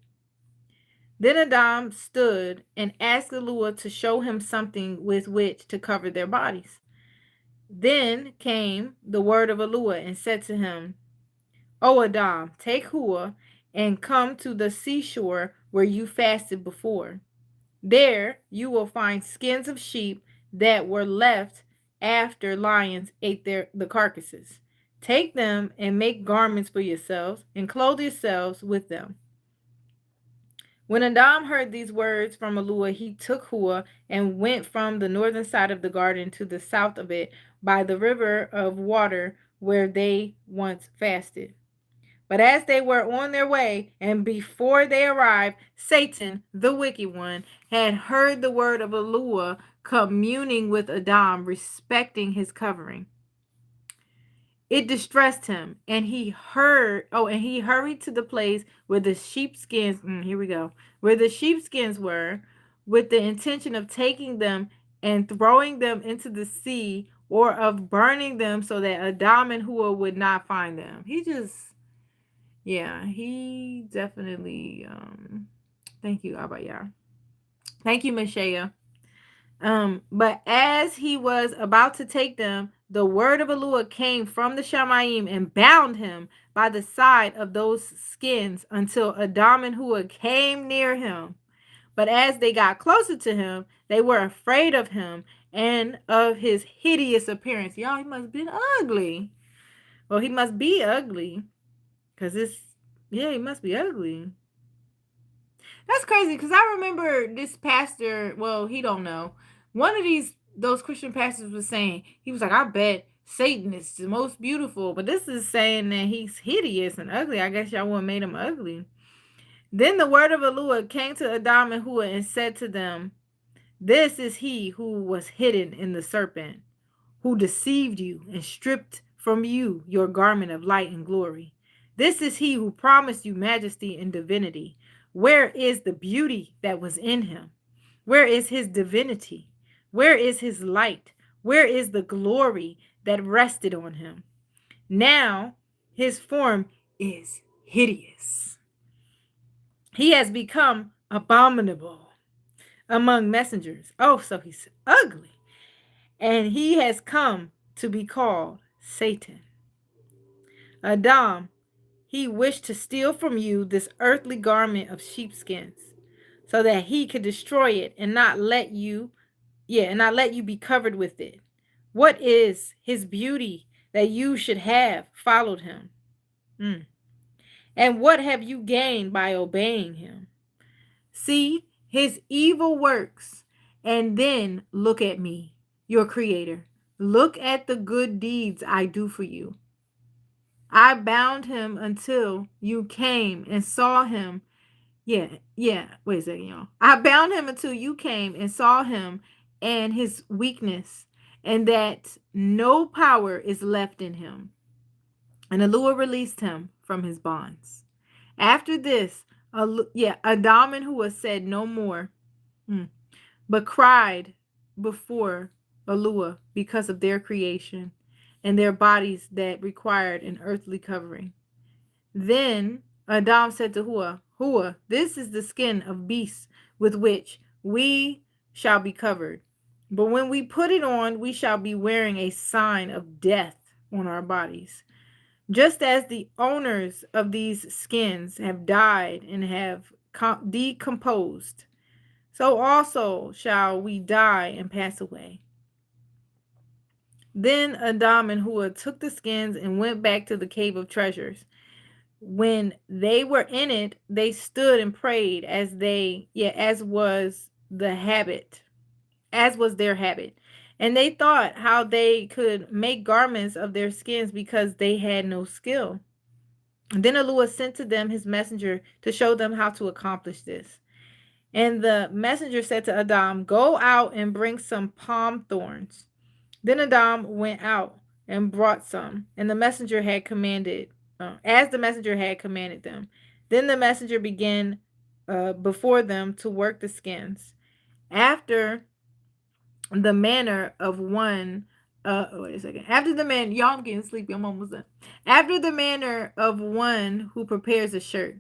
Then Adam stood and asked Yahuah to show him something with which to cover their bodies. Then came the word of Yahuah and said to him, "O Adam, take Yahuah and come to the seashore where you fasted before. There you will find skins of sheep that were left after lions ate the carcasses. Take them and make garments for yourselves and clothe yourselves with them." When Adam heard these words from Yahuah, he took Yahuah and went from the northern side of the garden to the south of it by the river of water where they once fasted. But as they were on their way, and before they arrived, Satan, the wicked one, had heard the word of Yahuah communing with Adam respecting his covering. It distressed him, and he hurried to the place where the sheepskins, where the sheepskins were, with the intention of taking them and throwing them into the sea, or of burning them so that Adam and Yahuah would not find them. He definitely, thank you, Abaya. Thank you, Mashaya. But as he was about to take them, the word of Yahuah came from the Shamayim and bound him by the side of those skins until Adam and Yahuah came near him. But as they got closer to him, they were afraid of him and of his hideous appearance. Y'all, he must have been ugly. Well, he must be ugly. Because he must be ugly. That's crazy, because I remember this pastor, well, he don't know. One of those Christian pastors was saying, he was like, I bet Satan is the most beautiful. But this is saying that he's hideous and ugly. I guess y'all wouldn't made him ugly. Then the word of Yahuah came to Adam and Yahuah and said to them, This is he who was hidden in the serpent, who deceived you and stripped from you your garment of light and glory. This is he who promised you majesty and divinity. Where is the beauty that was in him? Where is his divinity? Where is his light? Where is the glory that rested on him? Now his form is hideous. He has become abominable among messengers. Oh, so he's ugly. And he has come to be called Satan. Adam, he wished to steal from you this earthly garment of sheepskins, so that he could destroy it and not let you, be covered with it. What is his beauty that you should have followed him? And what have you gained by obeying him? See his evil works, and then look at me, your creator. Look at the good deeds I do for you. I bound him until you came and saw him. Wait a second, y'all. I bound him until you came and saw him and his weakness, and that no power is left in him. And Yahuah released him from his bonds. After this, Adam and Yahuah said no more, but cried before Yahuah because of their creation and their bodies that required an earthly covering. Then Adam said to Yahuah, Yahuah, this is the skin of beasts with which we shall be covered. But when we put it on, we shall be wearing a sign of death on our bodies. Just as the owners of these skins have died and have decomposed, so also shall we die and pass away. Then Adam and Yahuah took the skins and went back to the cave of treasures. When they were in it, they stood and prayed as was their habit. And they thought how they could make garments of their skins because they had no skill. And then Yahuah sent to them his messenger to show them how to accomplish this. And the messenger said to Adam, go out and bring some palm thorns. Then Adam went out and brought some, and the messenger had commanded, as the messenger had commanded them. Then the messenger began before them to work the skins. After the manner of one, wait a second. After the man, y'all, I'm getting sleepy. I'm almost done. After the manner of one who prepares a shirt.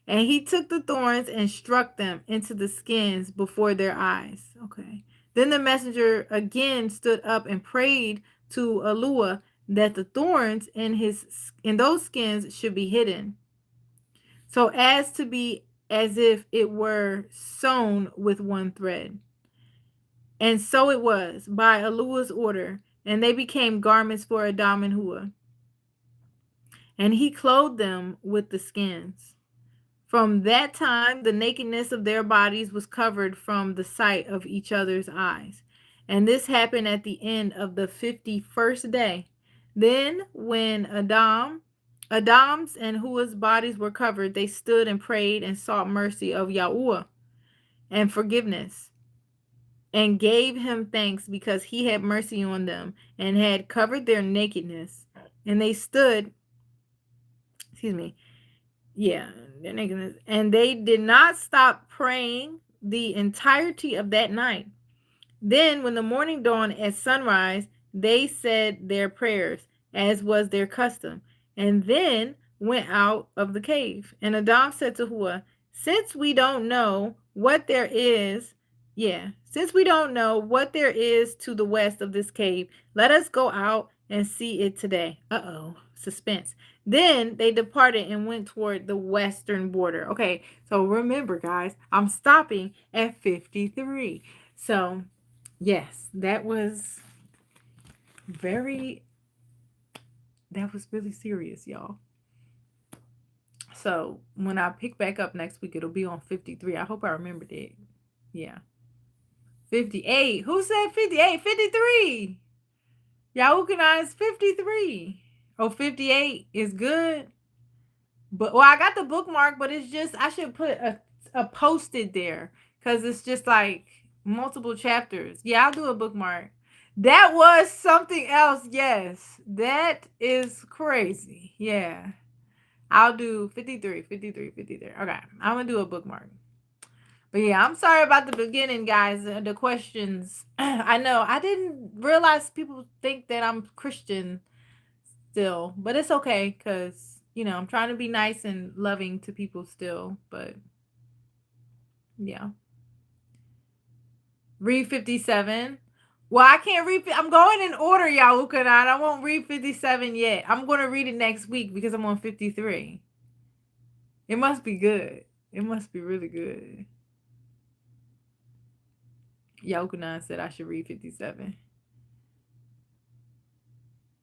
And he took the thorns and struck them into the skins before their eyes. Okay. Then the messenger again stood up and prayed to Yahuah that the thorns in those skins should be hidden, so as to be as if it were sewn with one thread. And so it was by Yahuah's order, and they became garments for Adam and Yahuah. And he clothed them with the skins. From that time, the nakedness of their bodies was covered from the sight of each other's eyes. And this happened at the end of the 51st day. Then when Adam's and Yahuah's bodies were covered, they stood and prayed and sought mercy of Yahuah and forgiveness, and gave him thanks because he had mercy on them and had covered their nakedness. And they stood, their nakedness. And they did not stop praying the entirety of that night. Then when the morning dawned at sunrise, they said their prayers, as was their custom, and then went out of the cave. And Adam said to Yahuah, since we don't know what there is to the west of this cave, let us go out and see it today. Suspense. Then they departed and went toward the western border. Okay, so remember, guys, I'm stopping at 53. So, yes, that was really serious, y'all. So, when I pick back up next week, it'll be on 53. I hope I remembered it. Yeah. 58. Who said 58? 53. Yahuah is 53. Oh, 58 is good. But I got the bookmark, but it's just I should put a post-it there because it's just like multiple chapters. Yeah, I'll do a bookmark. That was something else. Yes, that is crazy. Yeah, I'll do 53, 53, 53. Okay, I'm gonna do a bookmark. But yeah, I'm sorry about the beginning, guys. The questions. I know I didn't realize people think that I'm Christian still, but it's okay because I'm trying to be nice and loving to people still. But yeah, read 57. Well, I can't read. I'm going in order, Yahuka, and I won't read 57 yet. I'm going to read it next week because I'm on 53. It must be good. It must be really good. Yahukanan said I should read 57.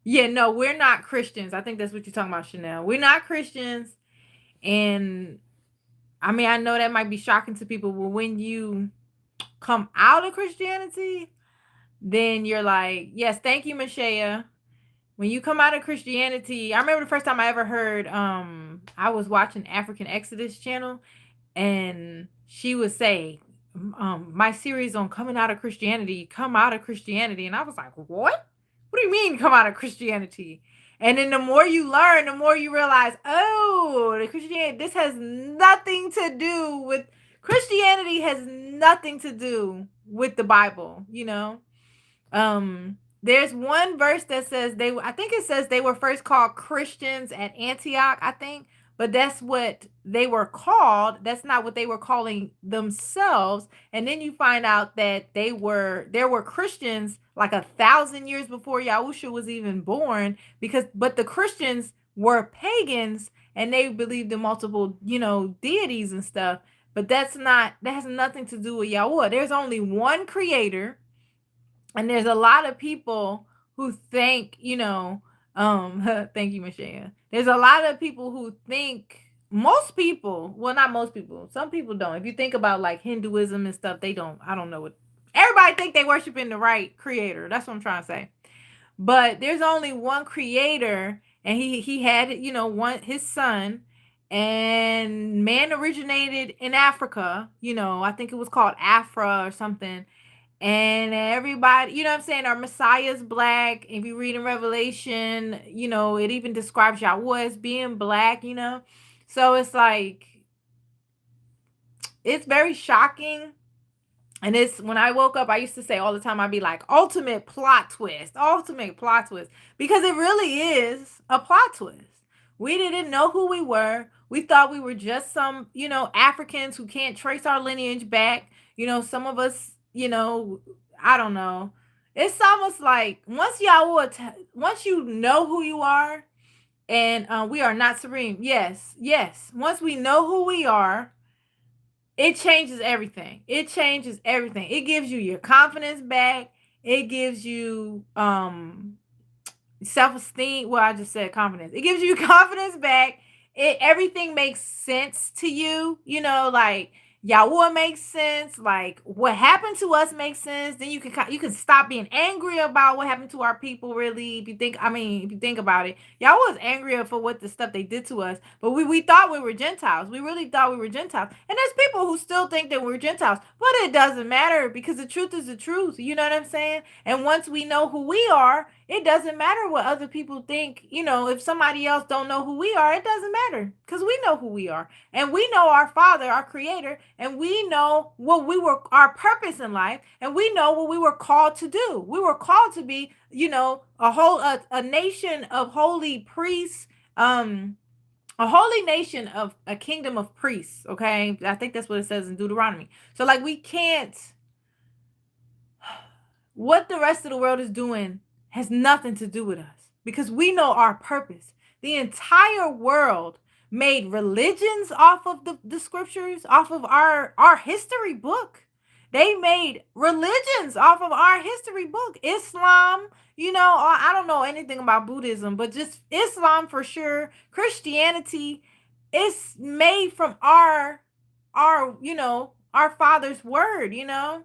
Yeah, no, we're not Christians. I think that's what you're talking about, Chanel. We're not Christians. And I mean, I know that might be shocking to people, but when you come out of Christianity, then you're like, yes, thank you, Mashaya. When you come out of Christianity, I remember the first time I ever heard, I was watching African Exodus channel, and she would say, my series on coming out of Christianity, come out of Christianity. And I was like, what? What do you mean come out of Christianity? And then the more you learn, the more you realize, oh, the Christianity, this has nothing to do with Christianity, has nothing to do with the Bible, There's one verse that says I think it says they were first called Christians at Antioch, I think, but that's what they were called. That's not what they were calling themselves. And then you find out that there were Christians like 1,000 years before Yahusha was even born, but the Christians were pagans and they believed in multiple, deities and stuff. But that has nothing to do with Yahuwah. There's only one creator. And there's a lot of people who think, thank you, Michelle. There's a lot of people who think, most people, well, not most people, some people don't. If you think about like Hinduism and stuff, I don't know what, everybody think they worship in the right creator. That's what I'm trying to say. But there's only one creator, and he had, his son, and man originated in Africa, I think it was called Afra or something. And everybody, what I'm saying, our Messiah's black. If you read in Revelation, it even describes Yahuwah as being black, So it's like, it's very shocking. And it's, when I woke up, I used to say all the time, I'd be like, ultimate plot twist, because it really is a plot twist. We didn't know who we were. We thought we were just some, Africans who can't trace our lineage back. Some of us, I don't know. It's almost like once you know who you are, and we are not serene. Yes. Once we know who we are, it changes everything. It gives you your confidence back. It gives you self-esteem. Well, I just said confidence. It gives you confidence back. Everything makes sense to you. Like Yahuwah makes sense. Like what happened to us makes sense. Then you can stop being angry about what happened to our people. Really, if you think about it, Yahuwah was angrier for what the stuff they did to us. But we thought we were Gentiles. We really thought we were Gentiles. And there's people who still think that we're Gentiles, but it doesn't matter because the truth is the truth. You know what I'm saying? And once we know who we are, it doesn't matter what other people think. If somebody else don't know who we are, it doesn't matter because we know who we are, and we know our Father, our Creator, and we know what our purpose in life, and we know what we were called to do. We were called to be, a nation of holy priests, a holy nation of a kingdom of priests. Okay, I think that's what it says in Deuteronomy. So like we can't. What the rest of the world is doing has nothing to do with us because we know our purpose. The entire world made religions off of the scriptures, off of our history book. They made religions off of our history book. Islam, I don't know anything about Buddhism, but just Islam for sure. Christianity is made from our Father's word, Now,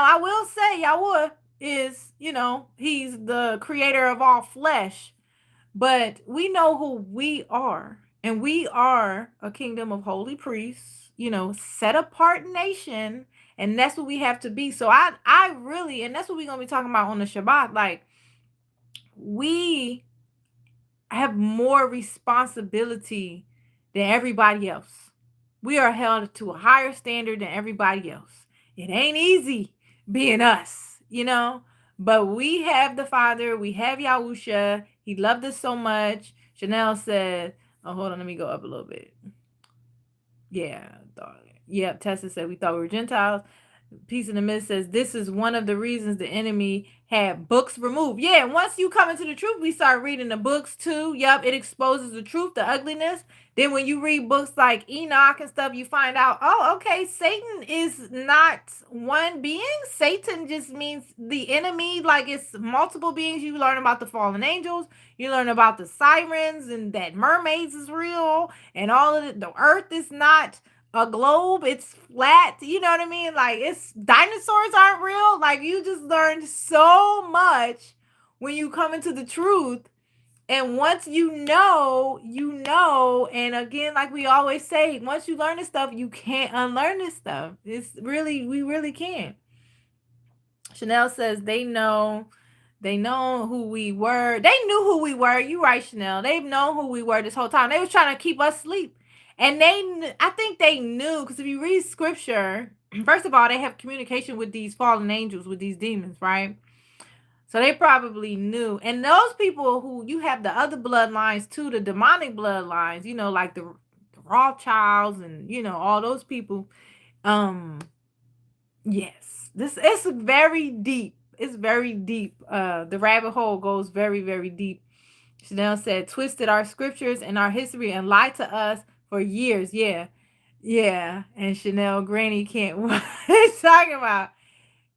I will say Yahuwah is, he's the creator of all flesh, but we know who we are, and we are a kingdom of holy priests, set apart nation, and that's what we have to be. So I really, and that's what we're gonna be talking about on the Shabbat. Like, we have more responsibility than everybody else. We are held to a higher standard than everybody else. It ain't easy being us, but we have the Father, we have Yahusha. He loved us so much. Chanel said, oh, hold on, let me go up a little bit. Yeah, yep. Tessa said we thought we were Gentiles. Peace in the Midst says this is one of the reasons the enemy had books removed. Yeah, and once you come into the truth, we start reading the books too. Yep, it exposes the truth, the ugliness. Then when you read books like Enoch and stuff, you find out, oh, okay, Satan is not one being. Satan just means the enemy, like it's multiple beings. You learn about the fallen angels, you learn about the sirens, and that mermaids is real, and all of it. The earth is not a globe, it's flat. You know what I mean? Like, it's dinosaurs aren't real. Like, you just learned so much when you come into the truth. And once you know, and again, like we always say, once you learn this stuff, you can't unlearn this stuff. It's really, we really can't. Chanel says they know who we were. They knew who we were. You right, Chanel. They've known who we were this whole time. They was trying to keep us asleep. And I think they knew, because if you read scripture, first of all, they have communication with these fallen angels, with these demons, right? So they probably knew. And those people who, you have the other bloodlines too, the demonic bloodlines, like the Rothschilds and, all those people. Yes, it's very deep. It's very deep. The rabbit hole goes very, very deep. Chanel said, twisted our scriptures and our history and lied to us for years. Yeah. Yeah. And Chanel Granny can't what it's talking about.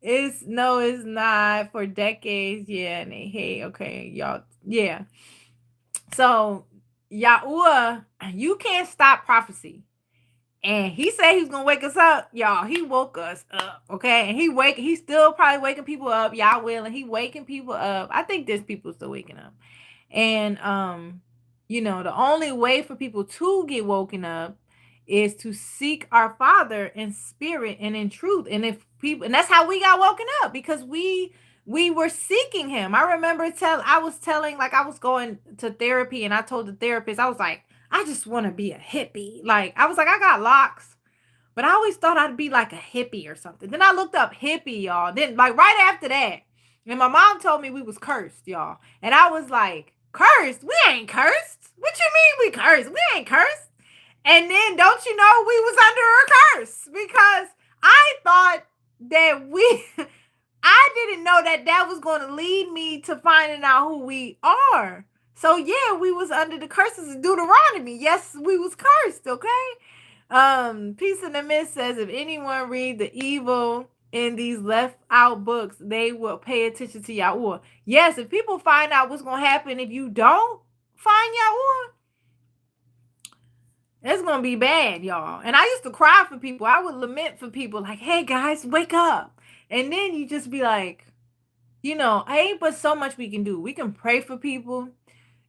It's not for decades. Yeah. And they hate. Okay, y'all. Yeah. So Yahuah, you can't stop prophecy. And he said he was gonna wake us up, y'all. He woke us up, okay? And he's still probably waking people up, y'all will, and he waking people up. I think there's people still waking up. And the only way for people to get woken up is to seek our Father in spirit and in truth. And that's how we got woken up, because we were seeking him. I remember I was going to therapy, and I told the therapist, I was like, I just want to be a hippie. Like, I was like, I got locks, but I always thought I'd be like a hippie or something. Then I looked up hippie, y'all. Then, like, right after that, and my mom told me we was cursed, y'all. And I was like, cursed? We ain't cursed. What you mean we cursed? We ain't cursed. And then, don't you know, we was under a curse, because I thought that I didn't know that was going to lead me to finding out who we are. So yeah, we was under the curses of Deuteronomy. Yes, we was cursed, okay? Peace in the Midst says, if anyone read the evil in these left out books, they will pay attention to Yahuah. Yes, if people find out what's going to happen if you don't find Yahuah, it's going to be bad, y'all. And I used to cry for people. I would lament for people like, hey guys, wake up. And then you just be like, ain't but so much we can do. We can pray for people.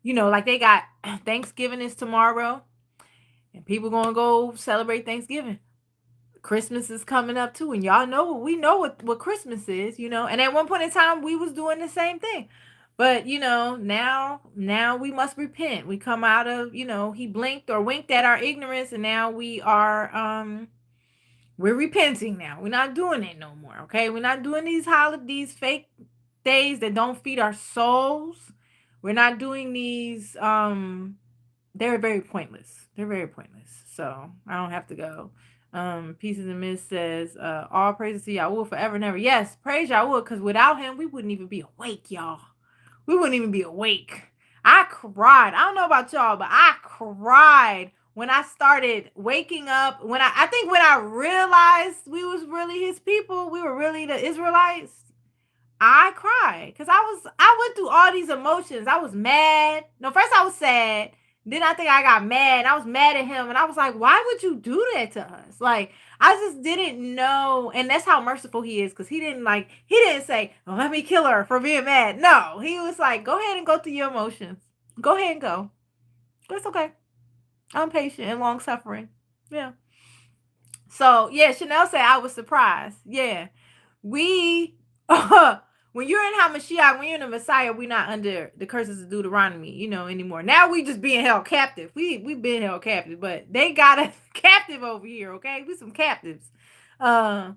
Like they got Thanksgiving is tomorrow, and people gonna go celebrate Thanksgiving. Christmas is coming up too, and y'all know we know what Christmas is, And at one point in time, we was doing the same thing, but now we must repent. We come out of he blinked or winked at our ignorance, and now we are we're repenting now. We're not doing it no more. Okay, we're not doing these fake days that don't feed our souls. We're not doing these. They're very pointless. They're very pointless. So I don't have to go. Pieces and Miss says, all praises to Yahuah forever and ever. Yes, praise Yahuah, because without him, we wouldn't even be awake, y'all. We wouldn't even be awake. I cried. I don't know about y'all, but I cried when I started waking up. When I realized we was really his people, we were really the Israelites. I cried because I went through all these emotions. I was mad. No, first I was sad. Then I think I got mad. I was mad at him. And I was like, why would you do that to us? Like, I just didn't know. And that's how merciful he is. Because he didn't say, oh, let me kill her for being mad. No, he was like, go ahead and go through your emotions. Go ahead and go. But it's okay. I'm patient and long suffering. Yeah. So yeah, Chanel said I was surprised. Yeah. We when you're in HaMashiach, when you're in the Messiah, we're not under the curses of Deuteronomy, anymore. Now we just being held captive. We've been held captive, but they got us captive over here, okay? We some captives. Uh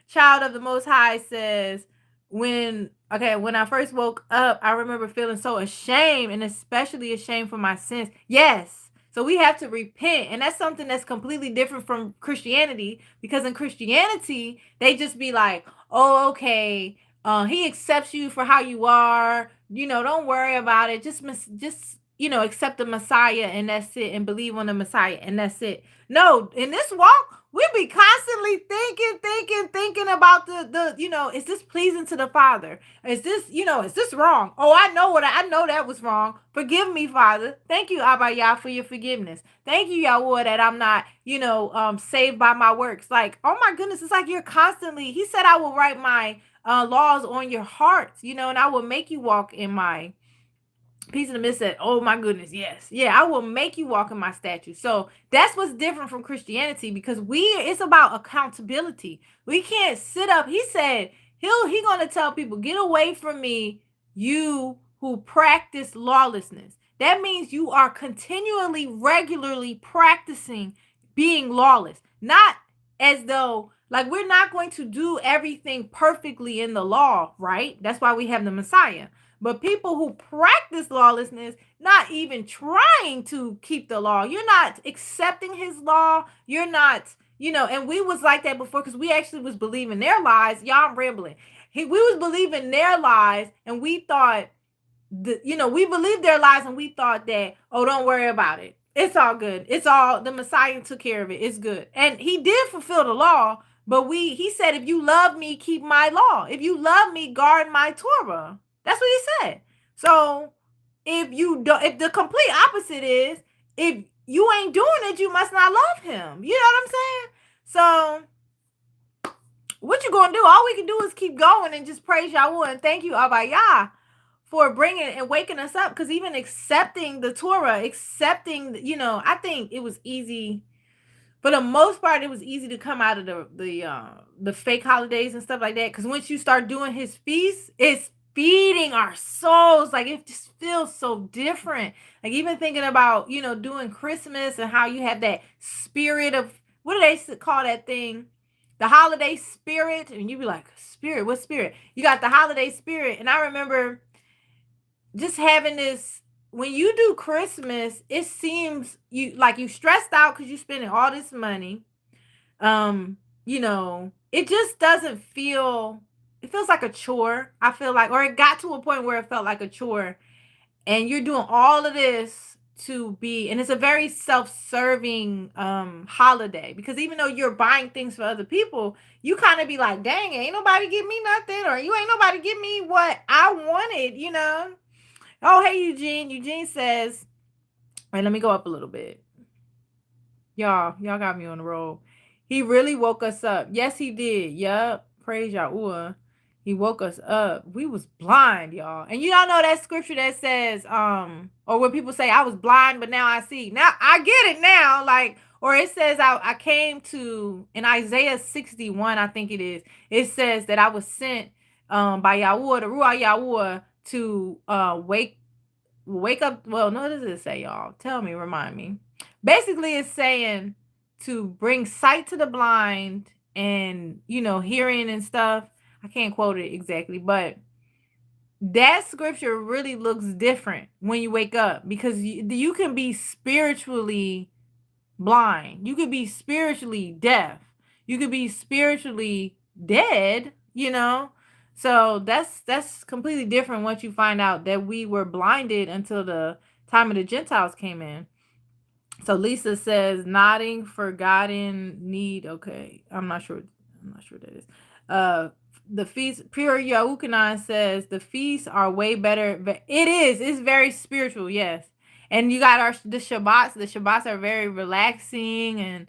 Child of the Most High says, when I first woke up, I remember feeling so ashamed, and especially ashamed for my sins. Yes. So we have to repent. And that's something that's completely different from Christianity, because in Christianity, they just be like, oh, okay, he accepts you for how you are. Don't worry about it. Just accept the Messiah, and that's it, and believe on the Messiah, and that's it. No, in this walk, we be constantly thinking about is this pleasing to the Father? Is this wrong? Oh, I know that was wrong. Forgive me, Father. Thank you, Abba Yah, for your forgiveness. Thank you, Yahuah, that I'm not, saved by my works. Like, oh my goodness, it's like you're constantly, he said, I will write my laws on your hearts, and I will make you walk in my Peace in the Midst said, oh my goodness, yes. Yeah, I will make you walk in my statutes. So that's what's different from Christianity, because it's about accountability. We can't sit up. He said, he gonna tell people, get away from me, you who practice lawlessness. That means you are continually, regularly practicing being lawless. Not as though, like, we're not going to do everything perfectly in the law, right? That's why we have the Messiah. But people who practice lawlessness, not even trying to keep the law, you're not accepting his law. You're not, and we was like that before, because we actually was believing their lies. Y'all, I'm rambling. We was believing their lies, and we thought, we believed their lies, and we thought that, oh, don't worry about it. It's all good. It's all, the Messiah took care of it. It's good. And he did fulfill the law, but he said, if you love me, keep my law. If you love me, guard my Torah. That's what he said. So if the complete opposite is, if you ain't doing it, you must not love him. You know what I'm saying? So what you gonna do? All we can do is keep going and just praise Yahuah and thank you, Abba Yah, for bringing and waking us up. Because even accepting the Torah, I think it was easy. For the most part, it was easy to come out of the fake holidays and stuff like that. Because once you start doing his feasts, it's feeding our souls. Like, it just feels so different. Like, even thinking about, doing Christmas and how you have that spirit of, what do they call that thing? The holiday spirit. And you be like, spirit, what spirit? You got the holiday spirit. And I remember just having this, when you do Christmas, it seems you stressed out because you're spending all this money. It just doesn't feel, it feels like a chore. I feel like, or it got to a point where it felt like a chore, and you're doing all of this and it's a very self-serving holiday, because even though you're buying things for other people, you kind of be like, dang, ain't nobody give me nothing, or you ain't nobody give me what I wanted. Oh, hey, Eugene. Eugene says, wait, let me go up a little bit. Y'all got me on the road. He really woke us up. Yes, he did. Yup. Praise Yahuah. He woke us up. We was blind, y'all. And you don't know that scripture that says, or when people say, I was blind, but now I see. Now I get it now. Like, or it says I came to, in Isaiah 61, I think it is. It says that I was sent by Yahuah, the Ruach Yahuah, to wake up. Well, no, what does it say, y'all? Tell me, remind me. Basically, it's saying to bring sight to the blind and, hearing and stuff. I can't quote it exactly, but that scripture really looks different when you wake up, because you can be spiritually blind. You could be spiritually deaf. You could be spiritually dead, So that's completely different once you find out that we were blinded until the time of the Gentiles came in. So Lisa says, nodding, forgotten, need. Okay. I'm not sure what that is. The feast, Pure Yahukanan says the feasts are way better. But it is. It's very spiritual, yes. And you got the Shabbats. The Shabbats are very relaxing, and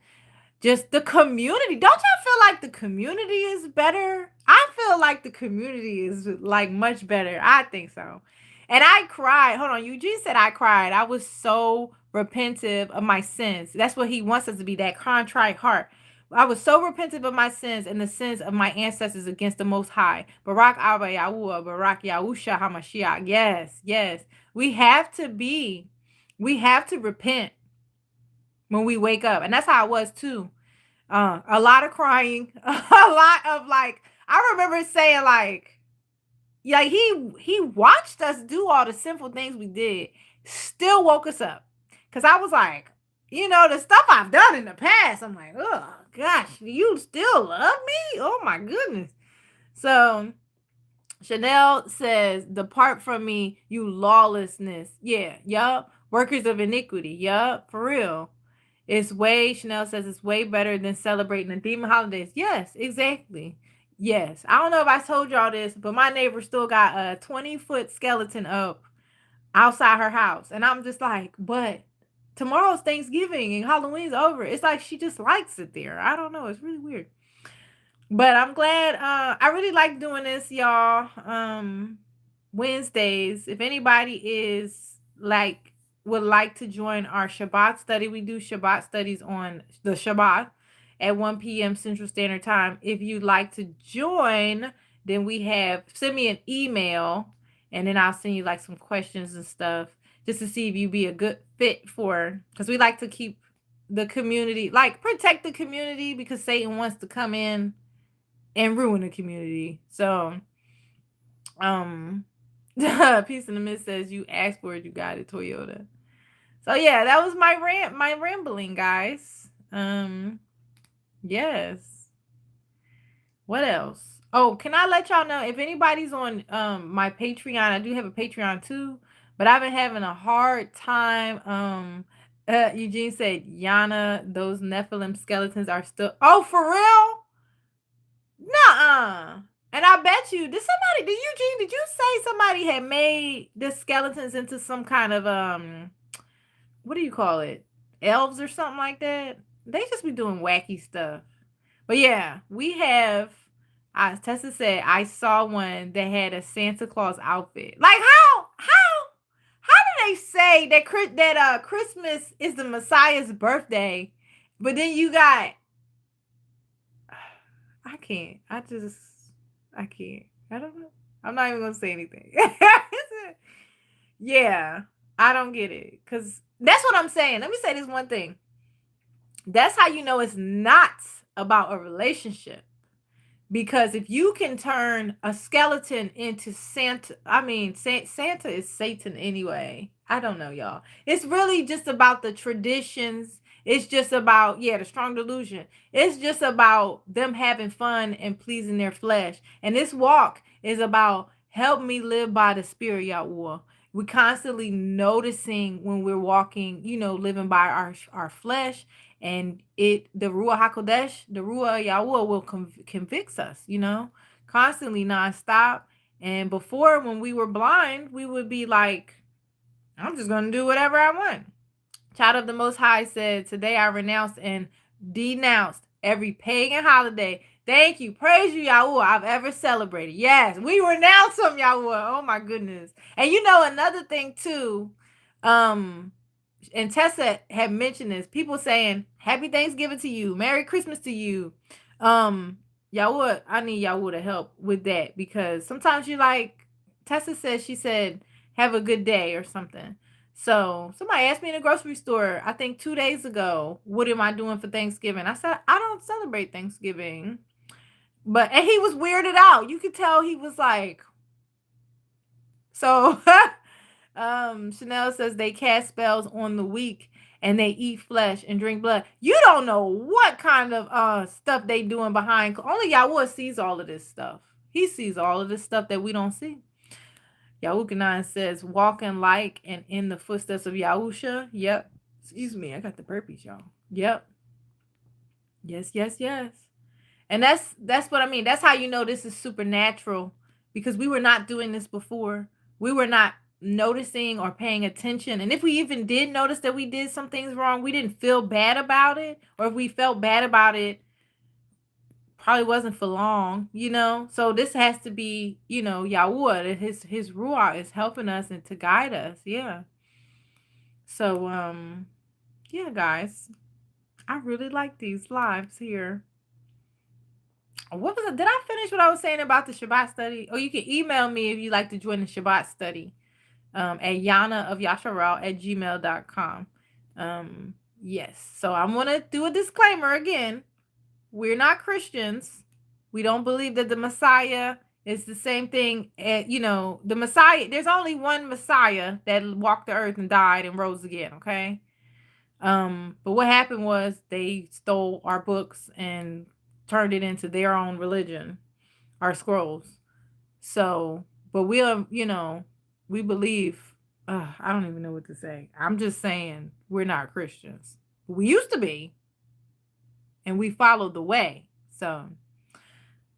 just the community. Don't y'all feel like the community is better? I feel like the community is like much better. I think so. And I cried. Hold on. Eugene said I cried. I was so repentive of my sins. That's what he wants us to be, that contrite heart. I was so repentant of my sins and the sins of my ancestors against the Most High. Barak Abba Yahuah, Barak Yahusha HaMashiach. Yes, yes. We have to be, we have to repent when we wake up. And that's how I was too. A lot of crying, a lot of like, I remember saying like, yeah, he watched us do all the sinful things we did, still woke us up. Cause I was like, the stuff I've done in the past, I'm like, oh gosh, you still love me? Oh my goodness. So Chanel says, depart from me, you lawlessness. Yeah, yup. Workers of iniquity. Yup, for real. Chanel says it's way better than celebrating the demon holidays. Yes, exactly. Yes. I don't know if I told y'all this, but my neighbor still got a 20-foot skeleton up outside her house. And I'm just like, but tomorrow's Thanksgiving and Halloween's over. It's like she just likes it there. I don't know. It's really weird. But I'm glad. I really like doing this, y'all. Wednesdays. If anybody is like would like to join our Shabbat study, we do Shabbat studies on the Shabbat at 1 p.m. Central Standard Time. If you'd like to join, then send me an email and then I'll send you like some questions and stuff just to see if you'd be a good fit because we like to keep the community, like protect the community because Satan wants to come in and ruin the community. So, Peace in the Mist says you asked for it, you got it, Toyota. So yeah, that was my rambling, guys. Yes. What else? Oh, can I let y'all know if anybody's on my Patreon? I do have a Patreon too, but I've been having a hard time. Eugene said, Yannah, those Nephilim skeletons are still. Oh, for real? Nuh-uh. And I bet you, Eugene, did you say somebody had made the skeletons into some kind of what do you call it? Elves or something like that? They just be doing wacky stuff. But yeah, we have as Tessa said, I saw one that had a Santa Claus outfit. Like how do they say that Christmas is the Messiah's birthday, but then you got I can't. I can't. I don't know. I'm not even gonna say anything. Yeah, I don't get it. Cause that's what I'm saying. Let me say this one thing. That's how you know it's not about a relationship. Because if you can turn a skeleton into Santa, Santa is Satan anyway. I don't know, y'all. It's really just about the traditions. It's just about, the strong delusion. It's just about them having fun and pleasing their flesh. And this walk is about help me live by the Spirit, Yahuah. We're constantly noticing when we're walking, living by our flesh, and the Ruach HaKodesh, the Ruach of Yahuah will convicts us, constantly nonstop. And before, when we were blind, we would be like, I'm just going to do whatever I want. Child of the Most High said, today I renounced and denounced every pagan holiday. Thank you. Praise you, Yahuah, I've ever celebrated. Yes, we renounce them, Yahuah. Oh, my goodness. And another thing, too, and Tessa had mentioned this, people saying, Happy Thanksgiving to you. Merry Christmas to you. Yahuah, I need Yahuah to help with that because sometimes Tessa said, she said, have a good day or something. So somebody asked me in the grocery store, I think 2 days ago, what am I doing for Thanksgiving? I said, I don't celebrate Thanksgiving. And he was weirded out. You could tell he was like, so Chanel says they cast spells on the weak and they eat flesh and drink blood. You don't know what kind of stuff they doing behind. Only Yahuah sees all of this stuff. He sees all of this stuff that we don't see. Yahuah says, walking like and in the footsteps of Yahusha. Yep. Excuse me, I got the burpees, y'all. Yep. Yes. And that's what I mean. That's how you know this is supernatural, because we were not doing this before. We were not noticing or paying attention. And if we even did notice that we did some things wrong, we didn't feel bad about it. Or if we felt bad about it, probably wasn't for long, So this has to be, Yahuah, his Ruach is helping us and to guide us. Yeah. So, yeah, guys. I really like these lives here. What was it? Did I finish what I was saying about the Shabbat study? Or you can email me if you like to join the Shabbat study at Yannah of Yashar'al at gmail.com. Yes. So I'm going to do a disclaimer again. We're not Christians. We don't believe that the Messiah is the same thing. The Messiah, there's only one Messiah that walked the earth and died and rose again, okay? But what happened was they stole our books and turned it into their own religion, our scrolls. So, but we believe, I don't even know what to say. I'm just saying we're not Christians. We used to be, and we followed the way. So,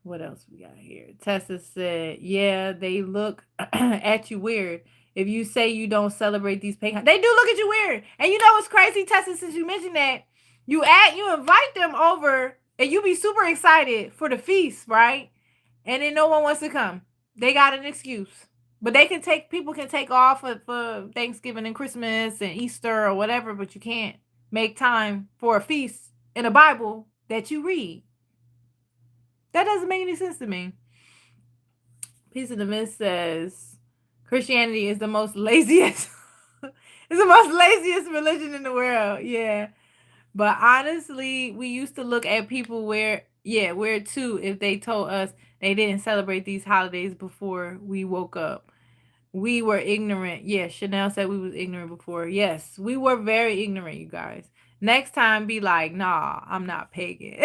what else we got here? Tessa said, yeah, they look at you weird. If you say you don't celebrate these pagan, they do look at you weird. And you know what's crazy, Tessa, since you mentioned that, you invite them over and you be super excited for the feast, right? And then no one wants to come. They got an excuse. But people can take off for Thanksgiving and Christmas and Easter or whatever, but you can't make time for a feast in a Bible that you read. That doesn't make any sense to me. Piece of the Myth says Christianity is the most laziest. It's the most laziest religion in the world. Yeah. But honestly, we used to look at people where too, if they told us they didn't celebrate these holidays before we woke up. We were ignorant. Yes, Chanel said we was ignorant before. Yes, we were very ignorant, you guys. Next time, be like, nah, I'm not pagan.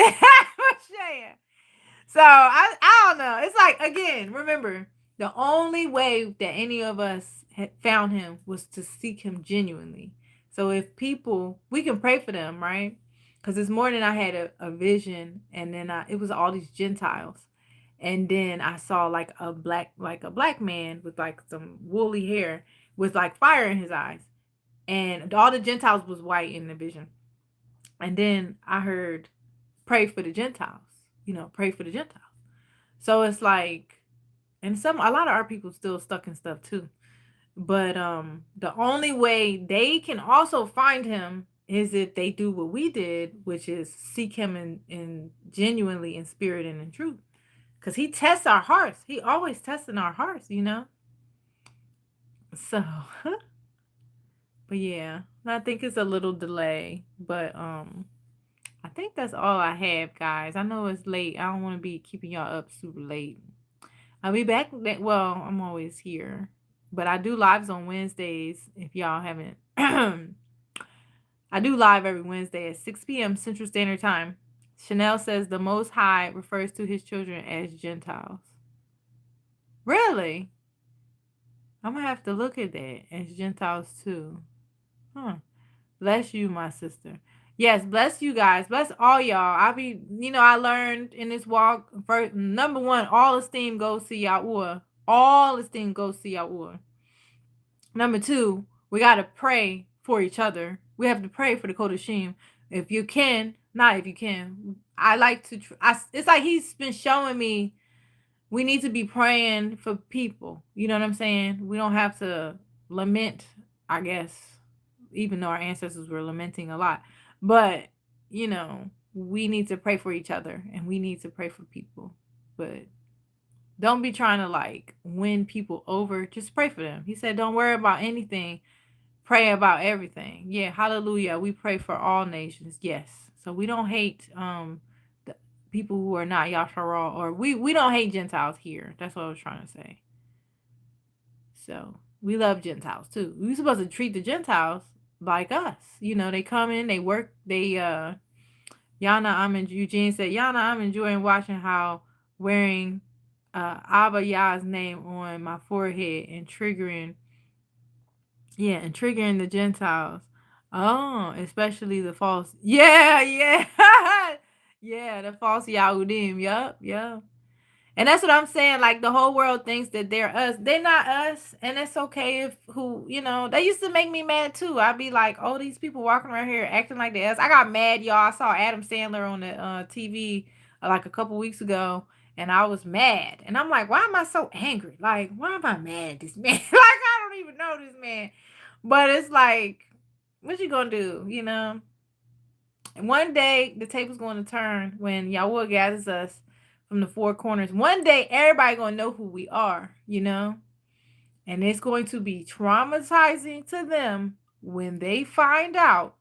So I don't know. It's like, again, remember, the only way that any of us had found him was to seek him genuinely. So if people, we can pray for them, right? Because this morning I had a vision, and then it was all these Gentiles. And then I saw like a black man with like some woolly hair with like fire in his eyes. And all the Gentiles was white in the vision. And then I heard, pray for the Gentiles. Pray for the Gentiles. So it's like, and a lot of our people still stuck in stuff too. But the only way they can also find him is if they do what we did, which is seek him in genuinely in spirit and in truth. Because he tests our hearts. He always testing our hearts, So, but yeah, I think it's a little delay. But I think that's all I have, guys. I know it's late. I don't want to be keeping y'all up super late. I'll be back. Well, I'm always here. But I do lives on Wednesdays, if y'all haven't. I do live every Wednesday at 6 p.m. Central Standard Time. Chanel says the Most High refers to his children as Gentiles. Really? I'm going to have to look at that as Gentiles too. Bless you, my sister. Yes, bless you guys. Bless all y'all. I learned in this walk, first, number one, all esteem goes to Yahuah. All esteem goes to Yahuah. Number two, we got to pray for each other. We have to pray for the Kodashim. If you can, not if you can. I like to, it's like he's been showing me we need to be praying for people. You know what I'm saying? We don't have to lament, I guess, even though our ancestors were lamenting a lot. But, we need to pray for each other and we need to pray for people. But don't be trying to like win people over. Just pray for them. He said, don't worry about anything. Pray about everything. Yeah, hallelujah. We pray for all nations. Yes. So we don't hate the people who are not Yashar'al, or we don't hate Gentiles here. That's what I was trying to say. So we love Gentiles too. We're supposed to treat the Gentiles like us. They come in, they work, Yannah, Eugene said, Yannah, I'm enjoying watching how wearing Abba Yah's name on my forehead and triggering the Gentiles. Oh, especially the false. Yeah. Yeah, the false Yahudim. Yup. And that's what I'm saying. Like, the whole world thinks that they're us. They're not us. And it's okay they used to make me mad too. I'd be like, oh, these people walking around here acting like they're us. I got mad, y'all. I saw Adam Sandler on the TV like a couple weeks ago. And I was mad. And I'm like, why am I so angry? Like, why am I mad at this man? Like, I don't even know this man. But it's like, what you gonna do, And one day the table's going to turn when Yahuah gathers us from the four corners. One day everybody gonna know who we are, you know? And it's going to be traumatizing to them when they find out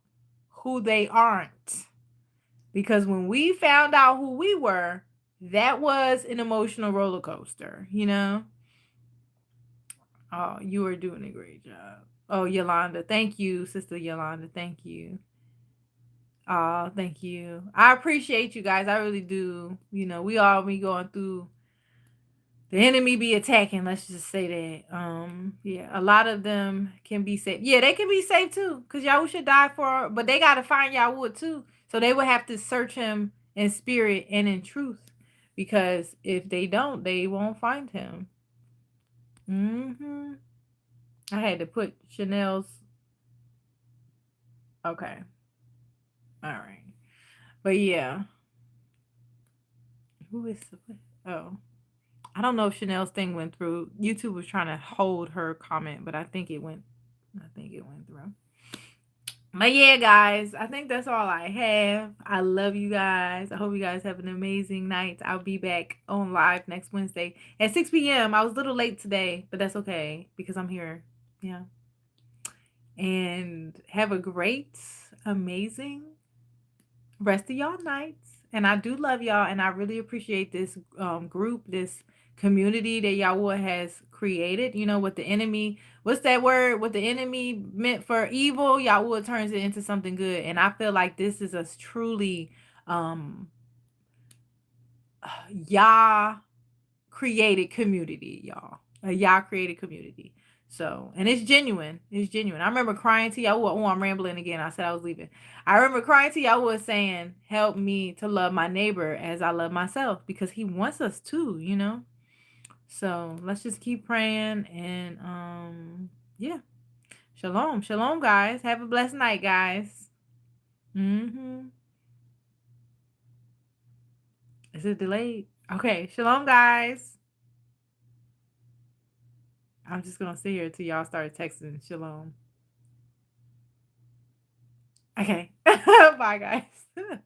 who they aren't. Because when we found out who we were, that was an emotional roller coaster, you know? Oh, you are doing a great job. Oh, Yolanda. Thank you, Sister Yolanda. Thank you. Oh, thank you. I appreciate you guys. I really do. You know, we all be going through, the enemy be attacking, let's just say that. Yeah, a lot of them can be saved. Yeah, they can be saved too, because Yahusha died for, but they got to find Yahuah too. So they would have to search him in spirit and in truth, because if they don't, they won't find him. I had to put Chanel's. Okay. All right. But yeah. Who is the. Oh. I don't know if Chanel's thing went through. YouTube was trying to hold her comment, but I think it went through. But yeah, guys, I think that's all I have. I love you guys. I hope you guys have an amazing night. I'll be back on live next Wednesday at 6 p.m. I was a little late today, but that's okay because I'm here. Yeah. And have a great, amazing rest of y'all nights. And I do love y'all, and I really appreciate this group, this community that Yahuah has created. You know, what the enemy, what's that word? What the enemy meant for evil, Yahuah turns it into something good. And I feel like this is a truly Yah created community, y'all. A Yah created community. So, and it's genuine. It's genuine. I remember crying to Yahuah. Oh, I'm rambling again. I said I was leaving. I remember crying to Yahuah saying, help me to love my neighbor as I love myself, because he wants us to, you know? So let's just keep praying. And yeah. Shalom. Shalom, guys. Have a blessed night, guys. Is it delayed? Okay. Shalom, guys. I'm just gonna sit here till y'all start texting shalom. Okay. Bye, guys.